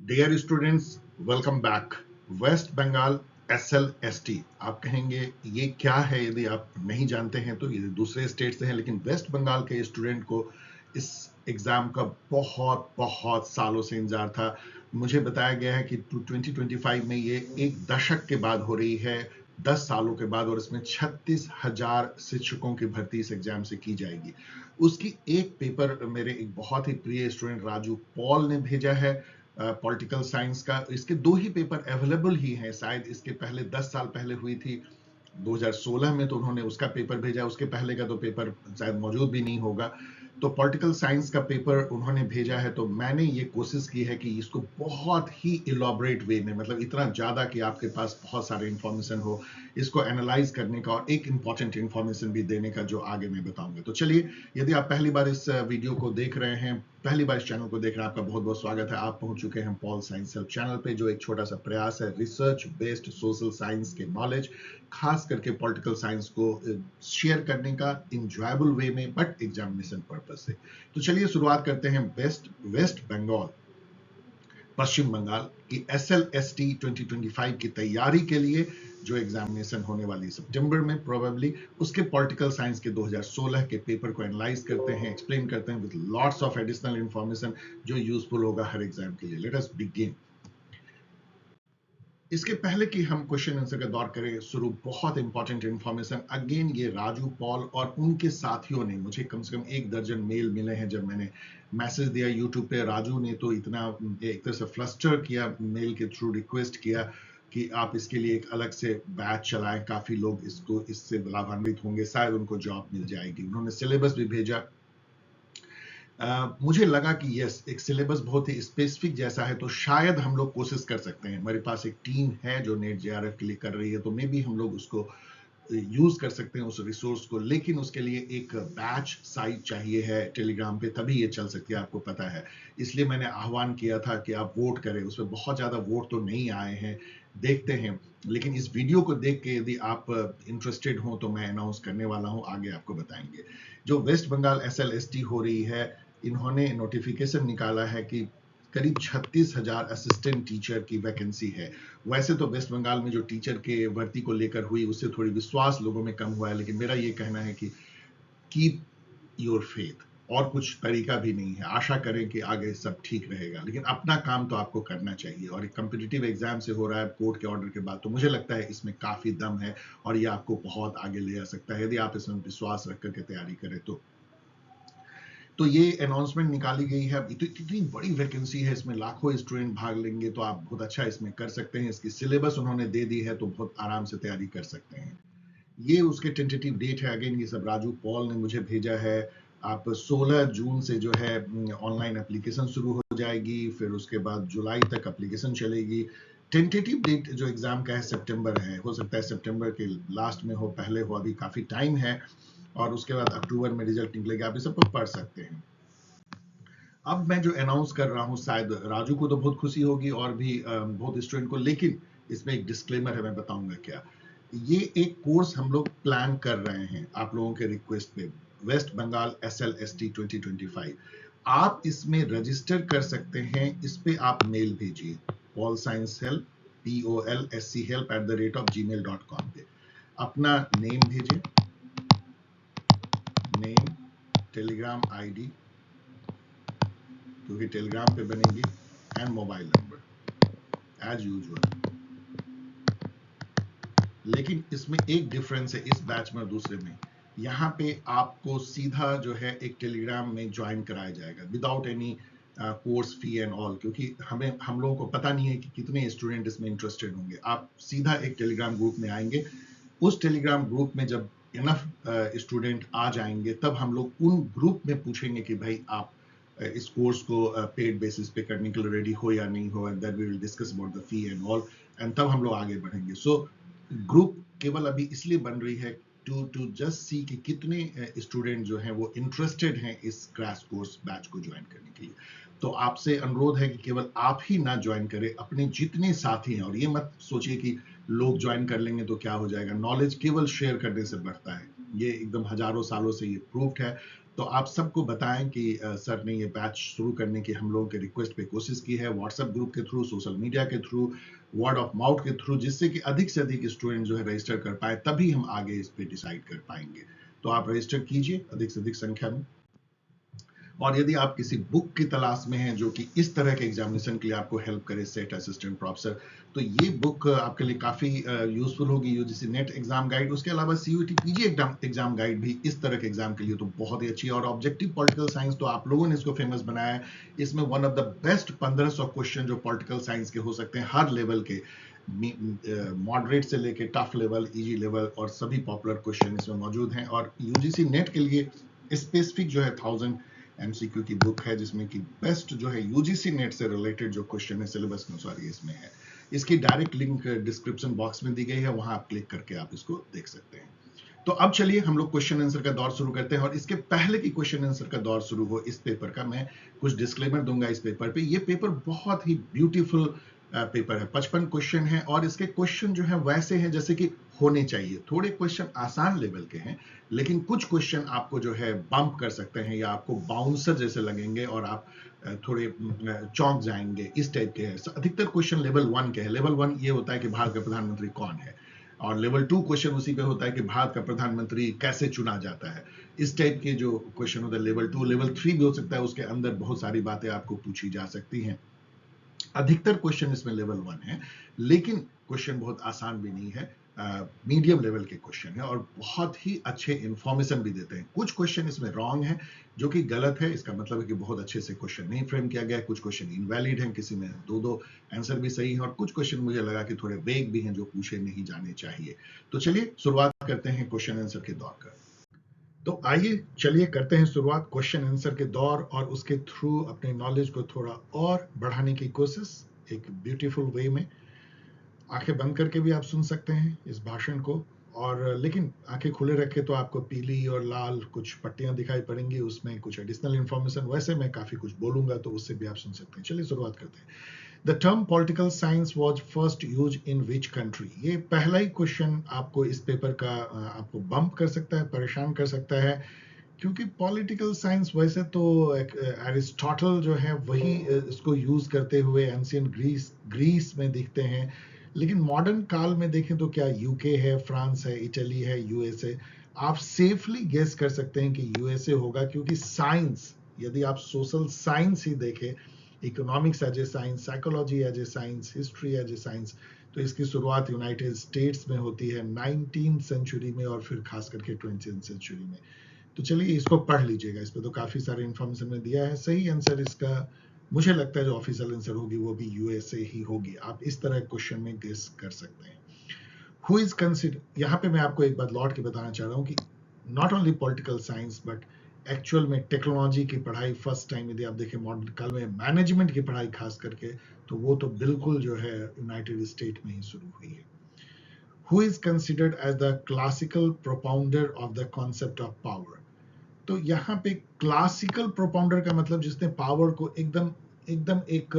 Dear students, welcome back. West Bengal SLST, आप कहेंगे ये क्या है? यदि आप नहीं जानते हैं तो ये दूसरे स्टेट से है, लेकिन वेस्ट बंगाल के स्टूडेंट को इस एग्जाम का बहुत बहुत सालों से इंतजार था। मुझे बताया गया है कि 2025 में ये एक दशक के बाद हो रही है, 10 सालों के बाद, और इसमें 36,000 शिक्षकों की भर्ती इस एग्जाम से की जाएगी। उसकी एक पेपर मेरे एक बहुत ही प्रिय स्टूडेंट राजू पॉल ने भेजा है, पॉलिटिकल साइंस का। इसके 2 ही पेपर अवेलेबल ही हैं, शायद इसके पहले 10 साल पहले हुई थी 2016 में, तो उन्होंने उसका पेपर भेजा। उसके पहले का तो पेपर शायद मौजूद भी नहीं होगा। तो पॉलिटिकल साइंस का पेपर उन्होंने भेजा है, तो मैंने ये कोशिश की है कि इसको बहुत ही इलॉबरेट वे में, मतलब इतना ज्यादा कि आपके पास बहुत सारे इंफॉर्मेशन हो, इसको एनालाइज करने का और एक इंपॉर्टेंट इंफॉर्मेशन भी देने का, जो आगे मैं बताऊंगा। तो चलिए, यदि आप पहली बार इस वीडियो को देख रहे हैं, पहली बार इस चैनल को देख रहे हैं, आपका बहुत बहुत स्वागत है। आप पहुंच चुके हैं पॉल साइंस हेल्प चैनल पे, जो एक छोटा सा प्रयास है रिसर्च बेस्ड सोशल साइंस के नॉलेज, खास करके पॉलिटिकल साइंस को शेयर करने का इंजॉयबल वे में, बट एग्जामिनेशन पर्पस से। तो चलिए शुरुआत करते हैं वेस्ट बंगाल, पश्चिम बंगाल की SLST 2025 की तैयारी के लिए, जो एग्जामिनेशन होने वाली सितंबर में प्रोबेबली, उसके पॉलिटिकल साइंस के 2016 के पेपर को एनालाइज करते हैं, एक्सप्लेन करते हैं with lots of additional information, जो यूजफुल होगा हर एग्जाम के लिए। Let us begin. इसके पहले कि हम क्वेश्चन आंसर का दौर करें शुरू, बहुत इंपॉर्टेंट इंफॉर्मेशन। अगेन, ये राजू पॉल और उनके साथियों ने, मुझे कम से कम 1 दर्जन मेल मिले हैं जब मैंने मैसेज दिया यूट्यूब पे। राजू ने तो इतना एक तरह से फ्लस्टर किया, मेल के थ्रू रिक्वेस्ट किया कि आप इसके लिए एक अलग से बैच चलाएं, काफी लोग इसको इससे लाभान्वित होंगे, शायद उनको जॉब मिल जाएगी। उन्होंने सिलेबस भी भेजा। मुझे लगा कि यस, एक सिलेबस बहुत ही स्पेसिफिक जैसा है, तो शायद हम लोग कोशिश कर सकते हैं। हमारे पास एक टीम है जो नेट JRF के लिए कर रही है, तो मे बी हम लोग उसको यूज कर सकते हैं, उस रिसोर्स को। लेकिन उसके लिए एक बैच साइट चाहिए है टेलीग्राम पे, तभी ये चल सकती है, आपको पता है। इसलिए मैंने आह्वान किया था कि आप वोट करें। उसमें बहुत ज्यादा वोट तो नहीं आए हैं, देखते हैं। लेकिन इस वीडियो को देख के यदि आप इंटरेस्टेड हो तो मैं अनाउंस करने वाला हूं, आगे आपको बताएंगे। जो वेस्ट बंगाल SLST हो रही है, इन्होंने नोटिफिकेशन निकाला है कि करीब 36,000 असिस्टेंट टीचर की वैकेंसी है। वैसे तो वेस्ट बंगाल में जो टीचर के भर्ती को लेकर हुई, उससे थोड़ी विश्वास लोगों में कम हुआ है, लेकिन मेरा ये कहना है कि कीप योर फेथ, और कुछ तरीका भी नहीं है। आशा करें कि आगे सब ठीक रहेगा, लेकिन अपना काम तो आपको करना चाहिए। और एक कम्पिटिटिव एग्जाम से हो रहा है कोर्ट के ऑर्डर के बाद, तो मुझे लगता है इसमें काफी दम है और ये आपको बहुत आगे ले जा सकता है, यदि आप इसमें विश्वास रख करके तैयारी करें तो ये अनाउंसमेंट निकाली गई है। इतनी बड़ी वैकेंसी है, इसमें लाखों स्टूडेंट भाग लेंगे, तो आप बहुत अच्छा इसमें कर सकते हैं। इसकी सिलेबस उन्होंने दे दी है, तो बहुत आराम से तैयारी कर सकते हैं। ये उसके टेंटेटिव डेट है। अगेन, ये सब राजू पॉल ने मुझे भेजा है। आप 16 जून से जो है ऑनलाइन एप्लीकेशन शुरू हो जाएगी, फिर उसके बाद जुलाई तक एप्लीकेशन चलेगी। टेंटेटिव डेट जो एग्जाम का है सितंबर है, हो सकता है सितंबर के लास्ट में हो, पहले हो, अभी काफी टाइम है। और उसके बाद अक्टूबर में रिजल्ट निकलेगा, आप इस सबको पढ़ सकते हैं। अब मैं जो अनाउंस कर रहा हूं, शायद राजू को तो बहुत खुशी होगी और भी बहुत स्टूडेंट को, लेकिन इसमें एक डिस्क्लेमर है, मैं बताऊंगा क्या। ये एक कोर्स हम लोग प्लान कर रहे हैं आप लोगों के रिक्वेस्ट पे, वेस्ट बंगाल SLST 2025। आप इसमें रजिस्टर कर सकते हैं। इस पे आप मेल भेजिए, polsciencehelp polschelp@gmail.com पे अपना नेम भेजिए, नेम, टेलीग्राम ID, क्योंकि टेलीग्राम पे बनेगी, and mobile number as usual. लेकिन इसमें एक डिफरेंस है इस बैच में और दूसरे में। यहाँ पे आपको सीधा जो है एक टेलीग्राम में ज्वाइन कराया जाएगा without any course fee and all, क्योंकि हम लोगों को पता नहीं है कि कितने स्टूडेंट इसमें इंटरेस्टेड होंगे। आप सीधा एक टेलीग्राम ग्रुप में आएंगे। उस टेलीग्राम ग्रुप में जब इनफ स्टूडेंट आ जाएंगे, तब हम लोग उन ग्रुप में पूछेंगे कि भाई आप इस कोर्स को पेड बेसिस पे करने के लिए रेडी हो या नहीं हो, and then we will discuss about the fee and all, and तब हम लोग आगे बढ़ेंगे। सो ग्रुप केवल अभी इसलिए बन रही है टू जस्ट सी कि कितने स्टूडेंट जो हैं वो इंटरेस्टेड हैं इस क्रैश कोर्स बैच को ज्वाइन करने के लिए। तो आपसे अनुरोध है कि केवल आप ही ना ज्वाइन करें, अपने जितने साथी हैं, और ये मत सोचिए कि लोग ज्वाइन कर लेंगे तो क्या हो जाएगा। नॉलेज केवल शेयर करने से बढ़ता है, ये एकदम हजारों सालों से ये प्रूव्ड है। तो आप सबको बताएं कि सर ने ये बैच शुरू करने की हम लोगों के रिक्वेस्ट पे कोशिश की है, व्हाट्सएप ग्रुप के थ्रू, सोशल मीडिया के थ्रू, वर्ड ऑफ माउथ के थ्रू, जिससे कि अधिक से अधिक स्टूडेंट जो है रजिस्टर कर पाए, तभी हम आगे इस पे डिसाइड कर पाएंगे। तो आप रजिस्टर कीजिए अधिक से अधिक संख्या में। और यदि आप किसी बुक की तलाश में हैं जो कि इस तरह के एग्जामिनेशन के लिए आपको हेल्प करे, सेट असिस्टेंट प्रोफेसर, तो ये बुक आपके लिए काफ़ी यूजफुल होगी। यूजीसी नेट एग्जाम गाइड, उसके अलावा सीयूईटी पीजी एग्जाम गाइड भी इस तरह के एग्जाम के लिए तो बहुत ही अच्छी है। और ऑब्जेक्टिव पॉलिटिकल साइंस तो आप लोगों ने इसको फेमस बनाया है। इसमें one of the best 1500 question जो पॉलिटिकल साइंस के हो सकते हैं, हर लेवल के, मॉडरेट से लेके टफ लेवल, इजी लेवल, और सभी पॉपुलर क्वेश्चन इसमें मौजूद हैं। और यूजीसी नेट के लिए स्पेसिफिक जो है 1000 एमसीक्यू की बुक है, जिसमें कि बेस्ट जो है यूजीसी नेट से रिलेटेड जो क्वेश्चन है सिलेबस में, सॉरी, इसमें है। इसकी डायरेक्ट लिंक डिस्क्रिप्शन बॉक्स में दी गई है, वहां आप क्लिक करके आप इसको देख सकते हैं। तो अब चलिए हम लोग क्वेश्चन आंसर का दौर शुरू करते हैं। और इसके पहले की क्वेश्चन आंसर का दौर शुरू हो इस पेपर का, मैं कुछ डिस्क्लेमर दूंगा इस पेपर पे। ये पेपर बहुत ही ब्यूटीफुल पेपर है, 55 क्वेश्चन है, और इसके क्वेश्चन जो है वैसे हैं जैसे कि होने चाहिए। थोड़े क्वेश्चन आसान लेवल के हैं, लेकिन कुछ क्वेश्चन आपको जो है बम्प कर सकते हैं या आपको बाउंसर जैसे लगेंगे और आप थोड़े चौंक जाएंगे, इस टाइप के हैं। अधिकतर क्वेश्चन लेवल 1 के हैं। लेवल 1 ये होता है कि भारत का प्रधानमंत्री कौन है, और लेवल 2 क्वेश्चन उसी पे होता है कि भारत का प्रधानमंत्री कैसे चुना जाता है। इस टाइप के जो क्वेश्चन होता है लेवल 2, लेवल 3 भी हो सकता है, उसके अंदर बहुत सारी बातें आपको पूछी जा सकती हैं। अधिकतर क्वेश्चन इसमें लेवल 1 है, लेकिन क्वेश्चन बहुत आसान भी नहीं है, मीडियम लेवल के क्वेश्चन है, और बहुत ही अच्छे इंफॉर्मेशन भी देते हैं। कुछ क्वेश्चन इसमें रॉन्ग है, जो कि गलत है, इसका मतलब है कि बहुत अच्छे से क्वेश्चन नहीं फ्रेम किया गया है। कुछ क्वेश्चन इनवैलिड हैं, किसी में 2-2 आंसर भी सही है, और कुछ क्वेश्चन मुझे लगा कि थोड़े वेग भी हैं, जो पूछे नहीं जाने चाहिए। तो चलिए शुरुआत करते हैं क्वेश्चन आंसर के दौर का। तो आइए चलिए करते हैं शुरुआत क्वेश्चन आंसर के दौर, और उसके थ्रू अपने नॉलेज को थोड़ा और बढ़ाने की कोशिश एक ब्यूटीफुल वे में। आंखें बंद करके भी आप सुन सकते हैं इस भाषण को, और लेकिन आंखें खुले रखे तो आपको पीली और लाल कुछ पट्टियां दिखाई पड़ेंगी, उसमें कुछ एडिशनल इंफॉर्मेशन। वैसे मैं काफी कुछ बोलूंगा तो उससे भी आप सुन सकते हैं। चलिए शुरुआत करते हैं। The term political science was first use in which country? ये पहला ही क्वेश्चन आपको इस पेपर का आपको बम्प कर सकता है, परेशान कर सकता है, क्योंकि पॉलिटिकल साइंस वैसे तो एरिस्टोटल जो है वही इसको यूज करते हुए एंशियंट ग्रीस में दिखते हैं, लेकिन मॉडर्न काल में देखें तो क्या यूके है, फ्रांस है, इटली है, यूएसए। आप सेफली गेस कर सकते हैं कि यूएसए होगा, क्योंकि साइंस, यदि आप सोशल साइंस ही देखें, economics as a science, psychology as a science, history as a science, तो इसकी शुरुआत यूनाइटेड स्टेट्स में होती है 19th सेंचुरी में, और फिर खास करके 20th सेंचुरी में। तो चलिए इसको पढ़ लीजिएगा, इस पे तो काफी सारे इंफॉर्मेशन में दिया है। सही आंसर इसका मुझे लगता है जो ऑफिशियल आंसर होगी वो भी यूएसए ही होगी। आप इस तरह क्वेश्चन में गेस कर सकते हैं। हु इज कंसिडर, यहाँ पे मैं आपको एक बात लौट के बताना चाह रहा हूँ कि not only political science but actual में टेक्नोलॉजी की पढ़ाई फर्स्ट टाइम यदि आप देखें मॉडर्न काल में, मैनेजमेंट की पढ़ाई खास करके, तो वो तो बिल्कुल जो है यूनाइटेड स्टेट में ही शुरू हुई है। Who is considered as the classical propounder of the concept of power? तो यहाँ पे क्लासिकल प्रोपाउंडर का मतलब जिसने पावर को एकदम एकदम एक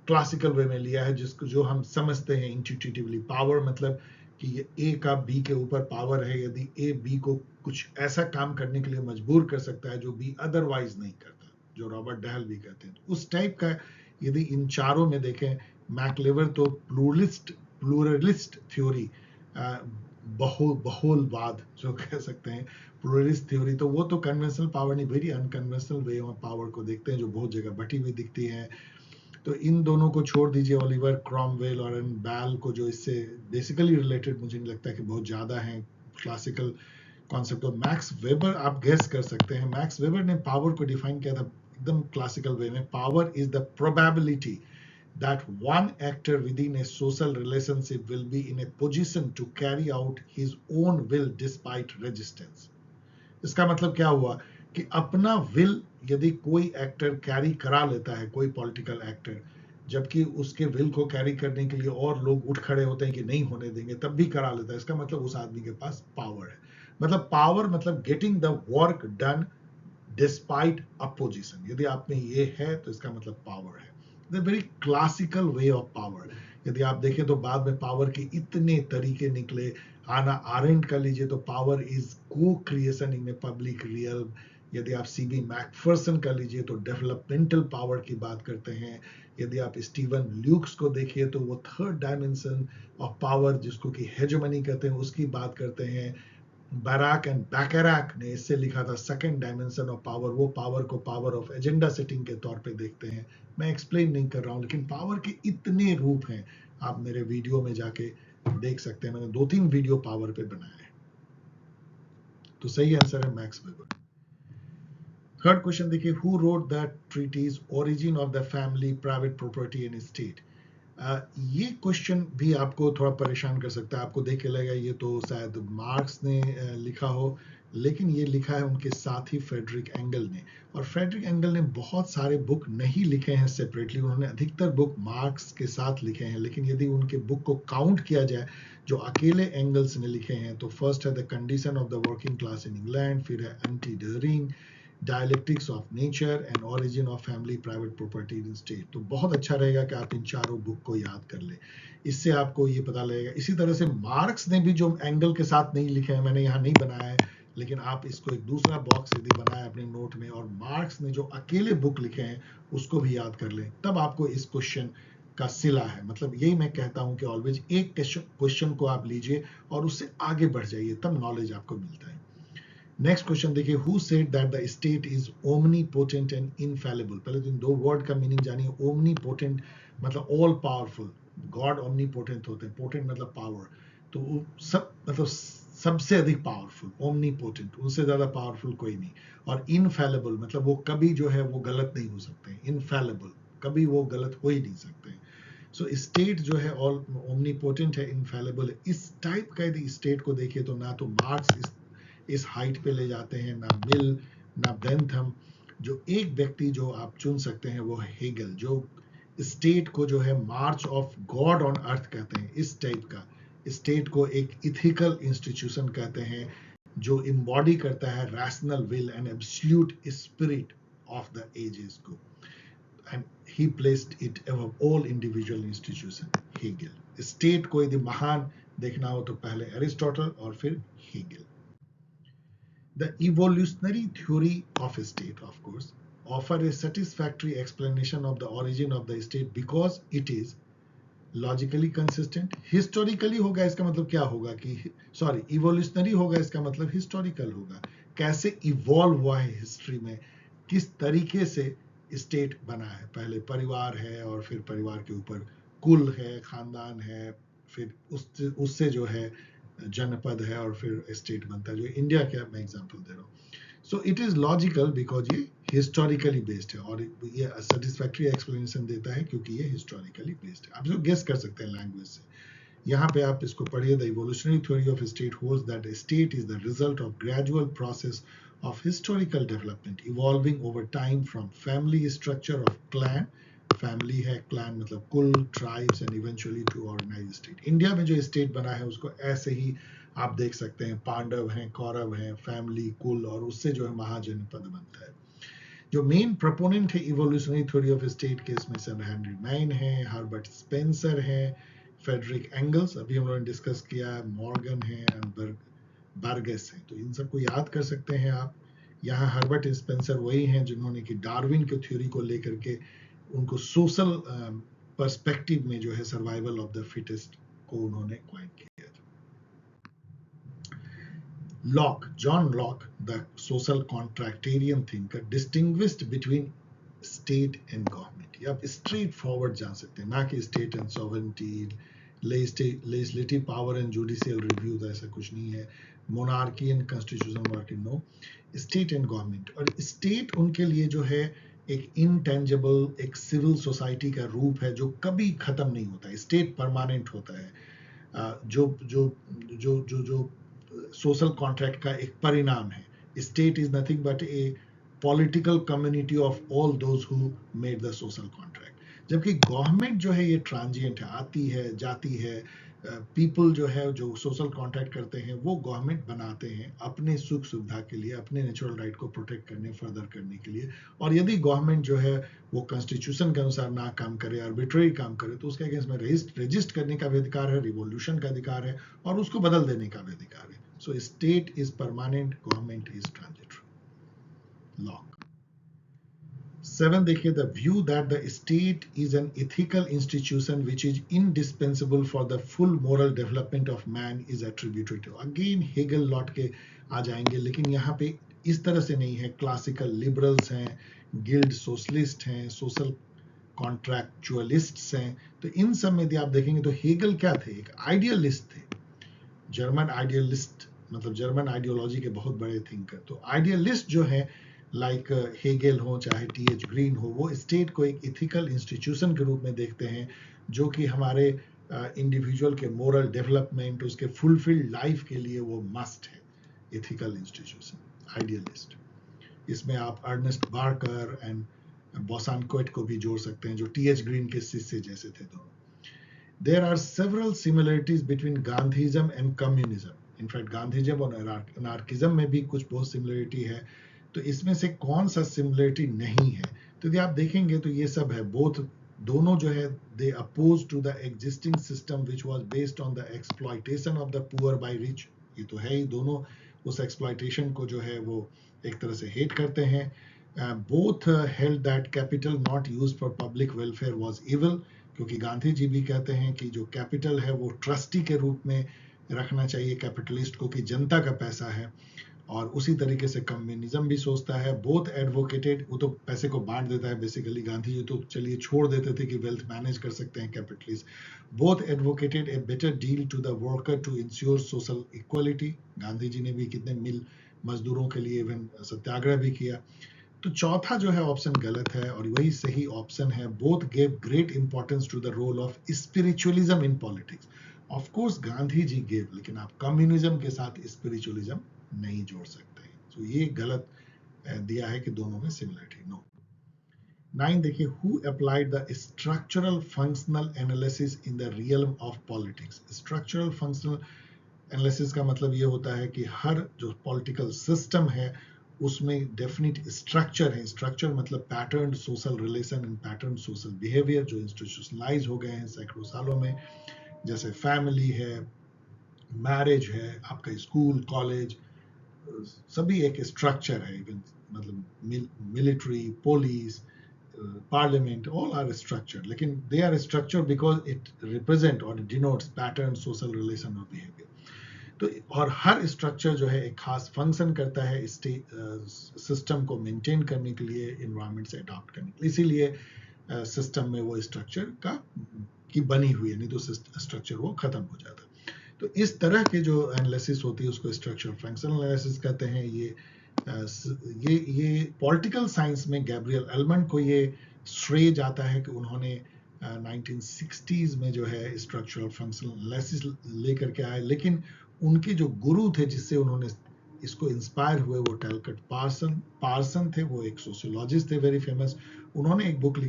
क्लासिकल वे में लिया है, जिसको जो हम समझते हैं इंट्यूटिवली। पावर मतलब कि ये ए का बी के ऊपर पावर है, यदि ए बी को कुछ ऐसा काम करने के लिए मजबूर कर सकता है जो बी अदरवाइज नहीं करता, जो रॉबर्ट डहल भी कहते हैं, तो उस टाइप का यदि इन चारों में देखें, मैक्लेवर तो प्लूरलिस्ट थ्योरी, बहुलवाद जो कह सकते हैं, प्लूरलिस्ट थ्योरी, तो वो तो कन्वेंशनल पावर नहीं, very unconventional way of power को देखते हैं, जो बहुत जगह बटी हुई दिखती है। तो इन दोनों को छोड़ दीजिए, ओलिवर क्रॉमवेल और बैल को, जो इससे बेसिकली रिलेटेड मुझे नहीं लगता कि बहुत ज्यादा है क्लासिकल कॉन्सेप्ट। तो मैक्स वेबर आप गेस कर सकते हैं, मैक्स वेबर ने पावर को डिफाइन किया था एकदम क्लासिकल वे में। Power is the probability that one actor within a social relationship will be in a position to carry out his own will despite resistance. इसका मतलब क्या हुआ कि अपना विल यदि कोई एक्टर कैरी करा लेता है, कोई पॉलिटिकल एक्टर, जबकि उसके विल को कैरी करने के लिए और लोग उठ खड़े होते हैं कि नहीं होने देंगे, तब भी करा लेता है, इसका मतलब उस आदमी के पास पावर है। मतलब पावर मतलब getting the work done despite opposition. यदि आप में ये है तो इसका मतलब पावर है। The very classical way of power. यदि आप देखें तो बाद में पावर के इतने तरीके निकले। आना आरेंट का लीजिए तो पावर इज को creation in a public real, यदि आप सीबी मैकफर्सन का लीजिए तो डेवलपमेंटल पावर की बात करते हैं। यदि आप स्टीवन ल्यूक्स को देखिए तो वो थर्ड डायमेंशन ऑफ पावर, जिसको कि हेजेमनी कहते हैं, उसकी बात करते हैं। बैराक एंड बैकेराक ने इससे लिखा था सेकंड डायमेंशन ऑफ पावर, वो पावर को पावर ऑफ एजेंडा सेटिंग के तौर पे देखते हैं। मैं एक्सप्लेन नहीं कर रहा हूं, लेकिन पावर के इतने रूप हैं, आप मेरे वीडियो में जाके देख सकते हैं। मैंने 2-3 वीडियो पावर पे बनाए हैं। तो सही आंसर है मैक्स वेबर। थर्ड क्वेश्चन देखिए, who wrote the treatise origin of the family, private property and state. ये क्वेश्चन भी आपको थोड़ा परेशान कर सकता है। आपको देख के लगेगा ये तो शायद मार्क्स ने लिखा हो, लेकिन ये लिखा है उनके साथ ही फ्रेडरिक एंगल ने। और फ्रेडरिक एंगल ने बहुत सारे बुक नहीं लिखे हैं सेपरेटली, उन्होंने अधिकतर बुक मार्क्स के साथ लिखे हैं। लेकिन यदि उनके बुक को काउंट किया जाए जो अकेले एंगल्स ने लिखे हैं, तो फर्स्ट है the condition of the working class in England, फिर है anti during, dialectics of nature and origin of family, private property in state. तो बहुत अच्छा रहेगा कि आप इन चारों बुक को याद कर ले, इससे आपको ये पता लगेगा। इसी तरह से मार्क्स ने भी जो एंगल के साथ नहीं लिखे हैं, मैंने यहाँ नहीं बनाया है, लेकिन आप इसको एक दूसरा बॉक्स यदि बनाए अपने नोट में और मार्क्स ने जो अकेले बुक लिखे हैं उसको भी याद कर लें, तब आपको इस क्वेश्चन का सिला है। मतलब यही मैं कहता हूं कि ऑलवेज एक क्वेश्चन को आप लीजिए और उससे आगे बढ़ जाइए, तब नॉलेज आपको मिलता है। नेक्स्ट क्वेश्चन देखिए, who said that the state is omnipotent and infallible. पहले तो इन दो वर्ड का मीनिंग जानिए। ओमनीपोटेंट मतलब ऑल पावरफुल, गॉड ओमनीपोटेंट होते हैं, पोटेंट मतलब पावर, तो सब मतलब सबसे अधिक पावरफुल, ओमनीपोटेंट, उनसे ज्यादा पावरफुल कोई नहीं। और इनफैलिबल मतलब वो कभी जो है वो गलत नहीं हो सकते। इनफैलिबल कभी वो गलत हो ही नहीं सकते। सो स्टेट जो है ऑल ओमनीपोटेंट है, इनफैलिबल है। इस टाइप का यदि स्टेट को देखिए तो ना तो मार्क्स इस हाइट पे ले जाते हैं, ना मिल, ना बेंथम। जो एक व्यक्ति जो आप चुन सकते हैं वो है हेगल, जो स्टेट को जो है मार्च ऑफ गॉड ऑन अर्थ कहते हैं। इस टाइप का स्टेट को एक इथिकल इंस्टीट्यूशन कहते हैं, जो इम्बॉडी करता है rational will and absolute spirit of the ages को। And he placed it above all individual institution, Hegel. State को यदि महान देखना हो तो पहले एरिस्टोटल और फिर Hegel. The evolutionary theory of a state, of course, offer a satisfactory explanation of the origin of the state because it is logically consistent. Historically होगा इसका मतलब क्या होगा कि सॉरी evolutionary होगा इसका मतलब historical होगा। कैसे इवॉल्व हुआ है हिस्ट्री में, किस तरीके से स्टेट बना है। पहले परिवार है और फिर परिवार के ऊपर कुल है, खानदान है, फिर उससे जो है जनपद है और फिर स्टेट बनता है, जो इंडिया का मैं एग्जांपल दे रहा हूँ। So it is logical because ये हिस्टोरिकली बेस्ड है, और ये सेटिस्फैक्टरी एक्सप्लेनेशन देता है क्योंकि ये हिस्टोरिकली बेस्ड है। आप इसको गेस कर सकते हैं लैंग्वेज से। यहाँ पे आप इसको पढ़िए, the evolutionary theory of state holds that state is the result of gradual process of historical development evolving over time from family structure of clan, family है, क्लैन मतलब कुल, tribes and eventually to organise state. India में जो state बना है उसको ऐसे ही आप देख सकते हैं, पांडव हैं, कौरव हैं, फैमिली, कुल, और उससे जो है महाजनपद बनता है। जो मेन प्रोपोनेंट है इवोल्यूशनरी थ्योरी ऑफ स्टेट के, इसमें सर हेनरी मैन है, हर्बर्ट स्पेंसर है, फ्रेडरिक एंगल्स अभी हम लोगों ने डिस्कस किया, मॉर्गन है एंड बर्गेस है। तो इन सबको याद कर सकते हैं आप। यहाँ हर्बर्ट स्पेंसर वही हैं जिन्होंने कि डार्विन की थ्योरी को लेकर के उनको सोशल पर्सपेक्टिव में जो है सर्वाइवल ऑफ द फिटेस्ट को उन्होंने क्वाइन किया था। Locke, John Locke, the social contractarian thinker, distinguished between state and government. आप स्ट्रेट फॉरवर्ड जान सकते हैं, ना कि state and sovereignty, legislative power and judicial review, ऐसा कुछ नहीं है। Monarchy and constitution working, no, state and government. और स्टेट उनके लिए जो है एक इनटेंजिबल, एक सिविल सोसाइटी का रूप है जो कभी खत्म नहीं होता है। स्टेट परमानेंट होता है, जो जो जो जो जो सोशल कॉन्ट्रैक्ट का एक परिणाम है। State is nothing but A political community of all those who made the social contract. जबकि गवर्नमेंट जो है ये ट्रांजिएंट है, आती है जाती है। पीपल जो है जो सोशल कॉन्ट्रैक्ट करते हैं वो गवर्नमेंट बनाते हैं अपने सुख सुविधा के लिए, अपने नेचुरल राइट को प्रोटेक्ट करने, फर्दर करने के लिए। और यदि गवर्नमेंट जो है वो कॉन्स्टिट्यूशन के अनुसार ना काम करे, आर्बिट्रेरी काम करे, तो उसके अगेंस्ट में रजिस्ट करने का भी अधिकार है, रिवोल्यूशन का अधिकार है, और उसको बदल देने का भी अधिकार है। So state is permanent, government is transitory. Locke. 7 देखिए, the view that the state is an ethical institution which is indispensable for the full moral development of man is attributed to. Again Hegel लौट के आ जाएंगे, लेकिन यहाँ पे इस तरह से नहीं है। क्लासिकल लिबरल्स हैं, गिल्ड सोशलिस्ट हैं, सोशल कॉन्ट्रैक्चुअलिस्ट्स हैं। तो इन सब में यदि आप देखेंगे तो हेगल क्या थे? एक आइडियलिस्ट थे, जर्मन आइडियलिस्ट, मतलब जर्मन आइडियोलॉजी के बहुत बड़े थिंकर। तो आइडियलिस्ट जो है लाइक हेगल हो चाहे टी.एच. ग्रीन हो, वो स्टेट को एक इथिकल इंस्टीट्यूशन के रूप में देखते हैं जो कि हमारे इंडिविजुअल के मोरल डेवलपमेंट, उसके फुलफिल्ड लाइफ के लिए वो मस्ट है, इथिकल इंस्टीट्यूशन, आइडियलिस्ट। इसमें आप अर्नेस्ट बार्कर एंड बोसानकोइट को भी जोड़ सकते हैं, जो टी.एच. ग्रीन के शिष्य जैसे थे दोनों। There are several similarities between Gandhism and communism. In fact Gandhism और अनार्किज्म में भी कुछ बहुत सिमिलरिटी है। तो इसमें से कौन सा सिमिलरिटी नहीं है? तो यदि आप देखेंगे तो ये सब है। बोथ, दोनों जो है, they oppose to the existing system which was based on the exploitation of the poor by rich. ये तो है ही, दोनों उस एक्सप्लॉयटेशन को जो है वो एक तरह से हेट करते हैं। Both held that capital not used for public welfare was evil, क्योंकि गांधी जी भी कहते हैं कि जो कैपिटल है वो ट्रस्टी के रूप में रखना चाहिए कैपिटलिस्ट को, कि जनता का पैसा है। और उसी तरीके से कम्युनिज्म भी सोचता है। बोथ एडवोकेटेड, वो तो पैसे को बांट देता है बेसिकली, गांधी जी तो चलिए छोड़ देते थे कि वेल्थ मैनेज कर सकते हैं capitalist. Both advocated a better deal to the worker to insure social equality. Gandhi ji ने भी कितने मिल मजदूरों के लिए इवन सत्याग्रह भी किया। तो चौथा जो है ऑप्शन गलत है और वही सही ऑप्शन है। Both gave great importance to the role of spiritualism in politics. Of course Gandhi ji gave, लेकिन आप कम्युनिज्म के साथ स्पिरिचुअलिज्म नहीं जोड़ सकते हैं। तो ये गलत दिया है कि दोनों में सिमिलरिटी। नो। 9 देखिए, who applied the structural functional analysis in the realm of politics. Structural functional analysis का मतलब ये होता है कि हर जो पॉलिटिकल सिस्टम है उसमें डेफिनेट स्ट्रक्चर है। स्ट्रक्चर मतलब pattern social relation and pattern social behaviour जो इंस्टीट्यूशनलाइज हो गए हैं सैकड़ों सालों में। जैसे फैमिली है, मैरिज है, आपका स्कूल कॉलेज, सभी एक स्ट्रक्चर है। इवन मतलब military, police, parliament, all are structured, लेकिन they are structured because it represent और डिनोट्स पैटर्न सोशल रिलेशन और बिहेवियर। तो और हर स्ट्रक्चर जो है एक खास फंक्शन करता है सिस्टम को मेंटेन करने के लिए, एनवायरनमेंट से अडॉप्ट करने के लिए। इसीलिए सिस्टम में वो स्ट्रक्चर की बनी हुई है, नहीं तो स्ट्रक्चर वो खत्म हो जाता। तो इस तरह के जो एनालिसिस होती है उसको स्ट्रक्चरल फंक्शनल एनालिसिस कहते हैं। ये पॉलिटिकल साइंस में गैब्रियल एलमंड को ये श्रेय जाता है कि उन्होंने 1960s में जो है स्ट्रक्चरल फंक्शनल एनालिसिस लेकर के आए। लेकिन उनके जो गुरु थे जिससे उन्होंने इसको इंस्पायर हुए वो टैलकट पार्सन थे। वो एक सोशियोलॉजिस्ट थे वेरी फेमस। उन्होंने एक बुक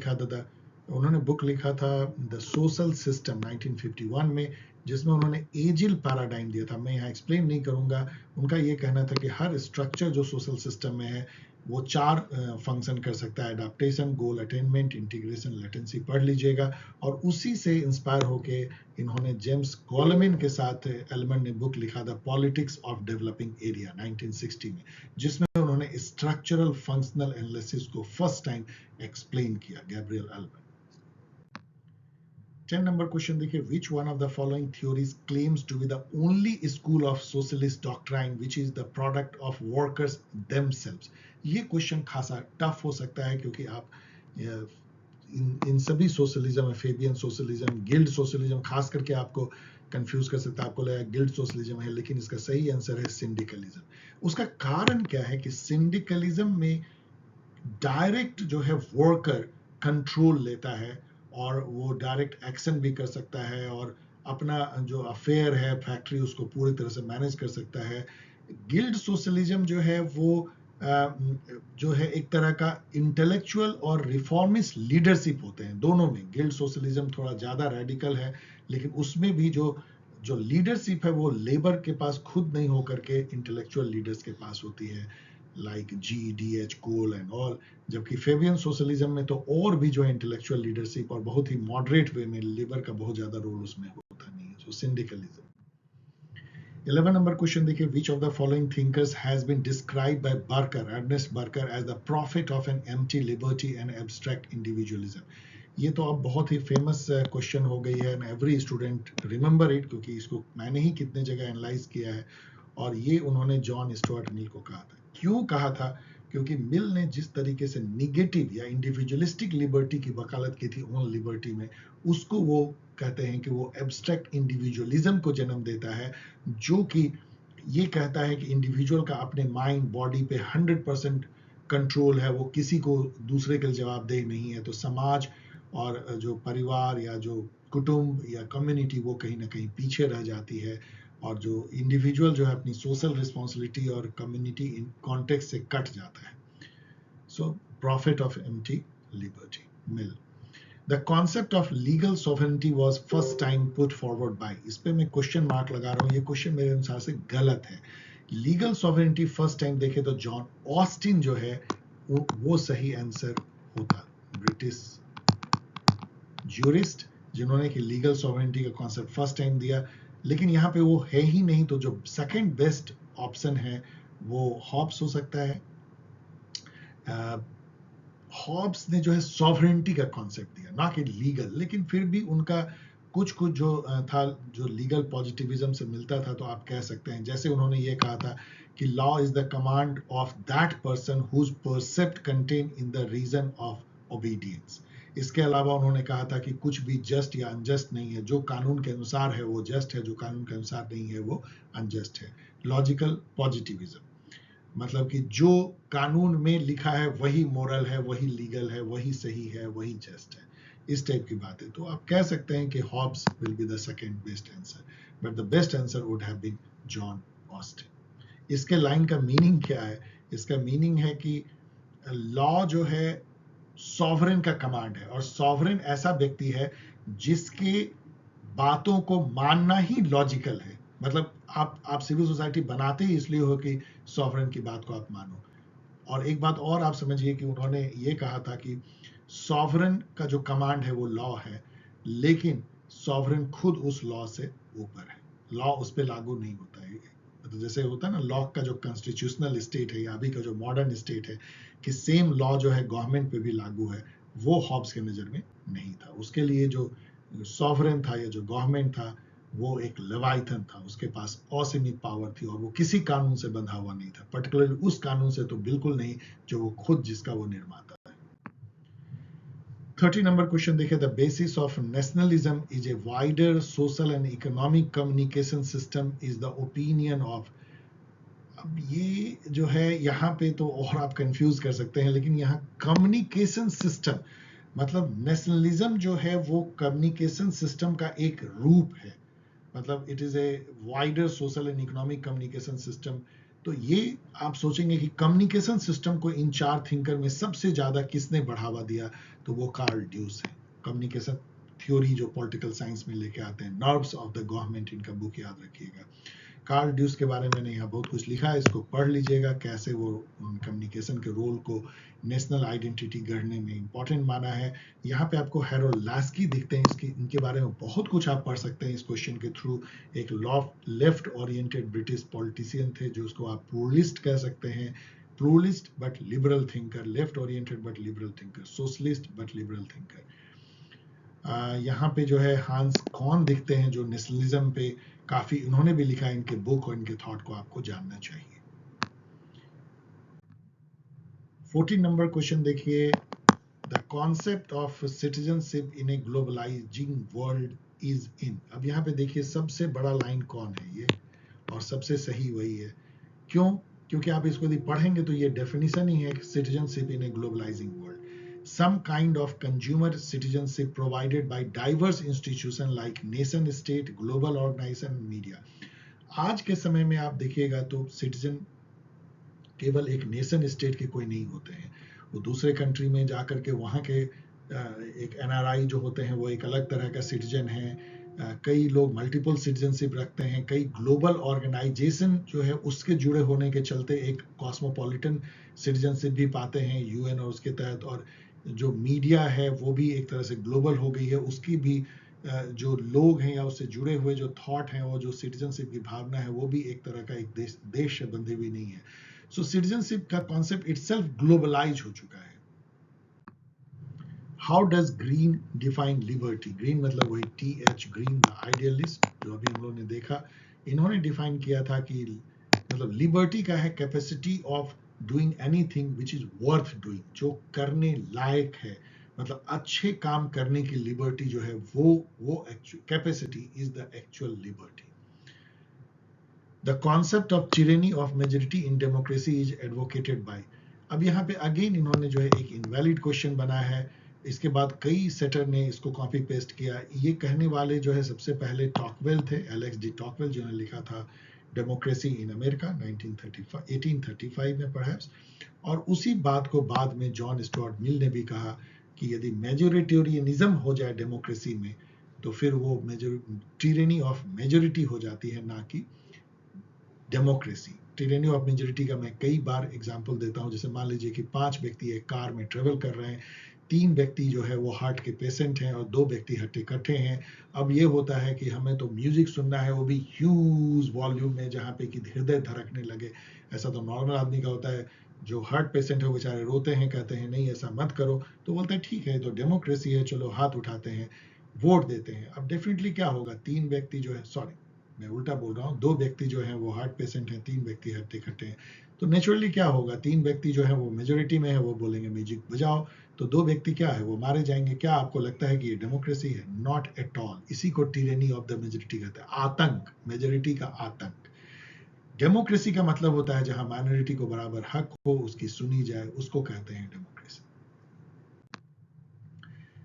लिखा था द सोशल सिस्टम 1951 में, जिसमें उन्होंने एजिल पैराडाइम दिया था। मैं यहाँ एक्सप्लेन नहीं करूंगा। उनका ये कहना था कि हर स्ट्रक्चर जो सोशल सिस्टम में है वो 4 फंक्शन कर सकता है: अडेप्टेशन, गोल अटेनमेंट, इंटीग्रेशन, लेटेंसी। पढ़ लीजिएगा। और उसी से इंस्पायर होके इन्होंने जेम्स कॉलमिन के साथ एलमंड ने बुक लिखा था पॉलिटिक्स ऑफ डेवलपिंग एरिया 1960 में, जिसमें उन्होंने स्ट्रक्चरल फंक्शनल एनालिसिस को फर्स्ट टाइम एक्सप्लेन किया, गैब्रियल एलमंड। 10 नंबर क्वेश्चन देखिए, which one of the following theories claims to be the only school of socialist doctrine which is the product of workers themselves। ये question खासा tough हो सकता है क्योंकि आप इन सभी सोशलिज्म में, फेबियन सोशलिज्म, गिल्ड सोशलिज्म, खास करके आपको कंफ्यूज कर सकता है। आपको लगेगा गिल्ड सोशलिज्म है, लेकिन इसका सही आंसर है सिंडिकलिज्म। उसका कारण क्या है कि सिंडिकलिज्म में डायरेक्ट जो है वर्कर कंट्रोल लेता है और वो डायरेक्ट एक्शन भी कर सकता है और अपना जो अफेयर है फैक्ट्री उसको पूरी तरह से मैनेज कर सकता है। गिल्ड सोशलिज्म जो है वो जो है एक तरह का इंटेलेक्चुअल और रिफॉर्मिस्ट लीडरशिप होते हैं दोनों में। गिल्ड सोशलिज्म थोड़ा ज्यादा रेडिकल है, लेकिन उसमें भी जो लीडरशिप है वो लेबर के पास खुद नहीं होकर के इंटेलेक्चुअल लीडर्स के पास होती है, like GDH, Cole and all. जबकि फेबियन सोशलिज्म में तो और भी जो है इंटेलेक्चुअल लीडरशिप और बहुत ही मॉडरेट वे में, लेबर का बहुत ज्यादा रोल उसमें होता नहीं है। सो सिंडिकलिज्म। 11 नंबर क्वेश्चन देखिए, which of the following thinkers has been described by Barker, Ernest Barker, as the prophet of an empty liberty and abstract individualism. ये तो अब बहुत ही फेमस क्वेश्चन हो गई है, and every student remember it, क्योंकि इसको मैंने ही कितने जगह एनालाइज किया है। और ये उन्होंने जॉन स्टुअर्ट मिल को कहा था। क्यों कहा था? क्योंकि मिल ने जिस तरीके से निगेटिव या इंडिविजुअलिस्टिक लिबर्टी की वकालत की थी ओन लिबर्टी में, उसको वो कहते हैं कि वो एब्स्ट्रैक्ट इंडिविजुअलिज्म को जन्म देता है, जो कि ये कहता है कि इंडिविजुअल का अपने माइंड बॉडी पे 100% कंट्रोल है, वो किसी को दूसरे के जवाबदेह नहीं है। तो समाज और जो परिवार या जो कुटुंब या कम्युनिटी वो कहीं ना कहीं पीछे रह जाती है, और जो इंडिविजुअल जो है अपनी सोशल रिस्पॉन्सिबिलिटी और कम्युनिटी कॉन्टेक्स्ट से कट जाता है। So prophet of empty liberty, Mill. The concept of legal sovereignty was first time put forward by, इस पे मैं क्वेश्चन मार्क लगा रहा हूँ, ये क्वेश्चन मेरे अनुसार से गलत है। लीगल सॉवरेंटी फर्स्ट टाइम देखे तो जॉन ऑस्टिन जो है वो सही आंसर होता, ब्रिटिश ज्यूरिस्ट जिन्होंने कि लीगल सॉवरेंटी का कॉन्सेप्ट फर्स्ट टाइम दिया। लेकिन यहाँ पे वो है ही नहीं, तो जो सेकंड बेस्ट ऑप्शन है वो हॉब्स हो सकता है। हॉब्स ने जो है सॉवरेंटी का कॉन्सेप्ट दिया, ना कि लीगल, लेकिन फिर भी उनका कुछ कुछ जो था जो लीगल पॉजिटिविज्म से मिलता था, तो आप कह सकते हैं। जैसे उन्होंने ये कहा था कि law is the command of that person whose precept contain in the reason of obedience. इसके अलावा उन्होंने कहा था कि कुछ भी जस्ट या अनजस्ट नहीं है, जो कानून के अनुसार है वो जस्ट है, जो कानून के अनुसार नहीं है वो अनजस्ट है। लॉजिकल पॉजिटिविज्म मतलब कि जो कानून में लिखा है वही मोरल है, वही लीगल है, वही सही है, वही जस्ट है, इस टाइप की बात है। तो आप कह सकते हैं कि Hobbes will be the second best answer, but the best answer would have been John Austin. इसके लाइन का मीनिंग क्या है? इसका मीनिंग है कि लॉ जो है सॉवरेन का कमांड है, और सॉवरेन ऐसा व्यक्ति है जिसके बातों को मानना ही लॉजिकल है। मतलब आप सिविल सोसाइटी बनाते ही इसलिए हो कि सॉवरेन की बात को आप मानो। और एक बात और आप समझिए कि उन्होंने ये कहा था कि सॉवरेन का जो कमांड है वो लॉ है, लेकिन सॉवरेन खुद उस लॉ से ऊपर है, लॉ उस पर लागू नहीं होता है। तो जैसे होता है ना लॉ का जो कॉन्स्टिट्यूशनल स्टेट है या अभी का जो मॉडर्न स्टेट है कि सेम लॉ जो है गवर्नमेंट पे भी लागू है, वो हॉब्स के नजर में नहीं था। उसके लिए जो सॉवरेन था या जो गवर्नमेंट था वो एक लेवाइथन था, उसके पास असीमित पावर थी, और वो किसी कानून से बंधा हुआ नहीं था, पर्टिकुलरली उस कानून से तो बिल्कुल नहीं जो वो खुद जिसका वो निर्माता है। 30 नंबर क्वेश्चन देखिए, the basis of nationalism is a wider social and economic communication system is the opinion of. अब ये जो है यहाँ पे तो और आप कंफ्यूज कर सकते हैं, लेकिन यहाँ कम्युनिकेशन सिस्टम मतलब नेशनलिज्म जो है वो कम्युनिकेशन सिस्टम का एक रूप है, मतलब it is a wider social and economic communication system. तो ये आप सोचेंगे कि कम्युनिकेशन सिस्टम को इन चार थिंकर में सबसे ज्यादा किसने बढ़ावा दिया, तो वो कार्ल ड्यूस है। कम्युनिकेशन थ्योरी जो पॉलिटिकल साइंस में लेके आते हैं, नर्व्स ऑफ द गवर्नमेंट, इनका बुक याद रखिएगा। कार्ल ड्यूस के बारे में मैंने यहाँ बहुत कुछ लिखा है, इसको पढ़ लीजिएगा, कैसे वो कम्युनिकेशन के रोल को नेशनल आइडेंटिटी गढ़ने में इंपॉर्टेंट माना है। यहाँ पे आपको हैरोल्ड लास्की दिखते हैं, इसकी इनके बारे में बहुत कुछ आप पढ़ सकते हैं इस क्वेश्चन के थ्रू। एक लेफ्ट ओरिएंटेड ब्रिटिश पॉलिटिशियन थे, जो उसको आप प्लूरलिस्ट कह सकते हैं, pluralist but liberal thinker, left oriented but liberal thinker, socialist but liberal thinker. यहाँ पे जो है हांस कॉन दिखते हैं, जो नेशनलिज्म पे काफी उन्होंने भी लिखा है, इनके बुक और इनके थॉट को आपको जानना चाहिए। 14 नंबर क्वेश्चन देखिए, the concept of citizenship in a globalizing world is in. अब यहाँ पे देखिए सबसे बड़ा लाइन कौन है ये, और सबसे सही वही है। क्यों? क्योंकि आप इसको यदि पढ़ेंगे तो ये डेफिनेशन ही है, citizenship in a globalizing world, some kind of consumer citizenship provided by diverse institutions like nation state, global organization, media। आज के समय में आप देखिएगा तो सिटीजन केवल एक नेशन स्टेट के कोई नहीं होते हैं, वो दूसरे कंट्री में जाकर के वहाँ के एक एनआरआई जो होते हैं वो एक अलग तरह का सिटीजन है। कई लोग मल्टीपल सिटीजनशिप रखते हैं, कई ग्लोबल ऑर्गेनाइजेशन जो है उसके जुड़े होने के चलते एक कॉस्मोपॉलिटन सिटीजनशिप भी पाते हैं यूएन और उसके तहत। और जो मीडिया है वो भी एक तरह से ग्लोबल हो गई है, उसकी भी जो लोग हैं या उससे जुड़े हुए जो थॉट हैं और जो सिटीजनशिप की भावना है वो भी एक तरह का एक देश से बंधे हुए नहीं है. सो सिटीजनशिप का कॉन्सेप्ट इटसेल्फ ग्लोबलाइज हो चुका है. How does green define liberty? Green मतलब वही TH ग्रीन द आइडियलिस्ट जो अभी हम लोगों ने देखा. इन्होंने डिफाइन किया था कि मतलब लिबर्टी का है capacity of doing anything which is worth doing, जो करने लायक है, मतलब अच्छे काम करने की लिबर्टी जो है वो capacity is the actual liberty. The concept of tyranny of majority in democracy is advocated by. अब यहाँ पे अगेन इन्होंने जो है एक इनवैलिड क्वेश्चन बनाया है. इसके बाद कई सेटर ने इसको कॉपी पेस्ट किया. ये कहने वाले जो है सबसे पहले टॉकवेल थे, एलेक्स डी टॉकवेल, जिन्होंने लिखा था डेमोक्रेसी इन अमेरिका 1835 में परहैप्स. और उसी बात को बाद में जॉन स्टुअर्ट मिल ने भी कहा कि यदि मेजोरिटेरियनिज्म हो जाए डेमोक्रेसी में तो फिर वो tyranny ऑफ मेजोरिटी हो जाती है, ना कि डेमोक्रेसी. tyranny ऑफ मेजोरिटी का मैं कई बार एग्जांपल देता हूं. जैसे मान लीजिए कि 5 व्यक्ति एक कार में ट्रेवल कर रहे हैं, 3 व्यक्ति जो है वो हार्ट के पेशेंट हैं और 2 व्यक्ति हट्टे कट्टे हैं. अब ये होता है कि हमें तो म्यूजिक सुनना है, वो भी ह्यूज वॉल्यूम में, जहाँ पे कि हृदय धड़कने लगे. ऐसा तो नॉर्मल आदमी का होता है. जो हार्ट पेशेंट है वो बेचारे रोते हैं, कहते हैं नहीं ऐसा मत करो. तो बोलते हैं ठीक है तो डेमोक्रेसी है, चलो हाथ उठाते हैं, वोट देते हैं. अब डेफिनेटली क्या होगा, 3 व्यक्ति जो है, सॉरी मैं उल्टा बोल रहा हूँ, 2 व्यक्ति जो हैं वो हार्ट पेशेंट हैं, 3 व्यक्ति हट्टे कट्टे हैं. तो नेचुरली क्या होगा, 3 व्यक्ति जो है वो मेजोरिटी में है, वो बोलेंगे म्यूजिक बजाओ. तो 2 व्यक्ति क्या है, वो मारे जाएंगे. क्या आपको लगता है कि ये डेमोक्रेसी है? Not at all. इसी को tyranny ऑफ द मेजोरिटी कहते हैं, आतंक, मेजोरिटी का आतंक. डेमोक्रेसी का मतलब होता है जहां माइनॉरिटी को बराबर हक हो, उसकी सुनी जाए, उसको कहते हैं democracy.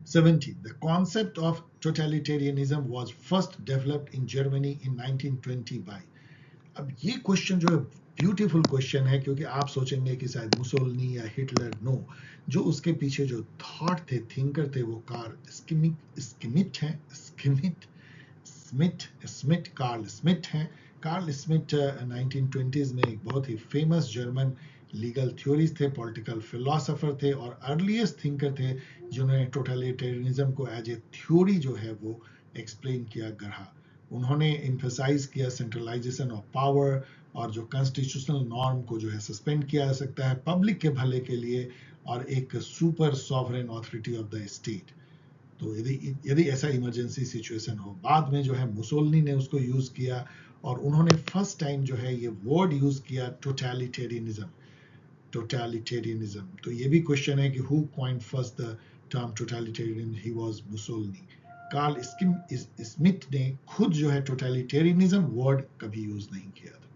17. The concept of totalitarianism was first developed in Germany in 1920 by. अब ये क्वेश्चन जो है ब्यूटीफुल क्वेश्चन है, क्योंकि आप सोचेंगे कि शायद मुसोलिनी या हिटलर. नो, जो उसके पीछे जो थॉट थे, थिंकर थे, वो कार्ल स्मिथ हैं. कार्ल स्मिथ हैं. कार्ल स्मिथ 1920s में एक बहुत ही फेमस जर्मन लीगल थ्योरीज थे, पॉलिटिकल फिलोसोफर थे और अर्लीस्ट थिंकर थे जिन्होंने टोटलिटेरियनिज्म को एज ए थ्योरी जो है वो एक्सप्लेन किया, गढ़ा. उन्होंने एम्फसाइज किया सेंट्रलाइजेशन ऑफ पावर और जो कॉन्स्टिट्यूशनल नॉर्म को जो है सस्पेंड किया जा सकता है पब्लिक के भले के लिए, और एक super sovereign authority of the state. तो यदि ऐसा इमरजेंसी सिचुएशन हो. बाद में जो है मुसोलिनी ने उसको यूज किया और उन्होंने फर्स्ट टाइम जो है ये वर्ड यूज किया, टोटलिटेरियनिज्म. तो ये भी क्वेश्चन है कि who coined first the term totalitarian? He was Mussolini. Carl Schmitt ने खुद जो है टोटलिटेरियनिज्म वर्ड कभी यूज नहीं किया था.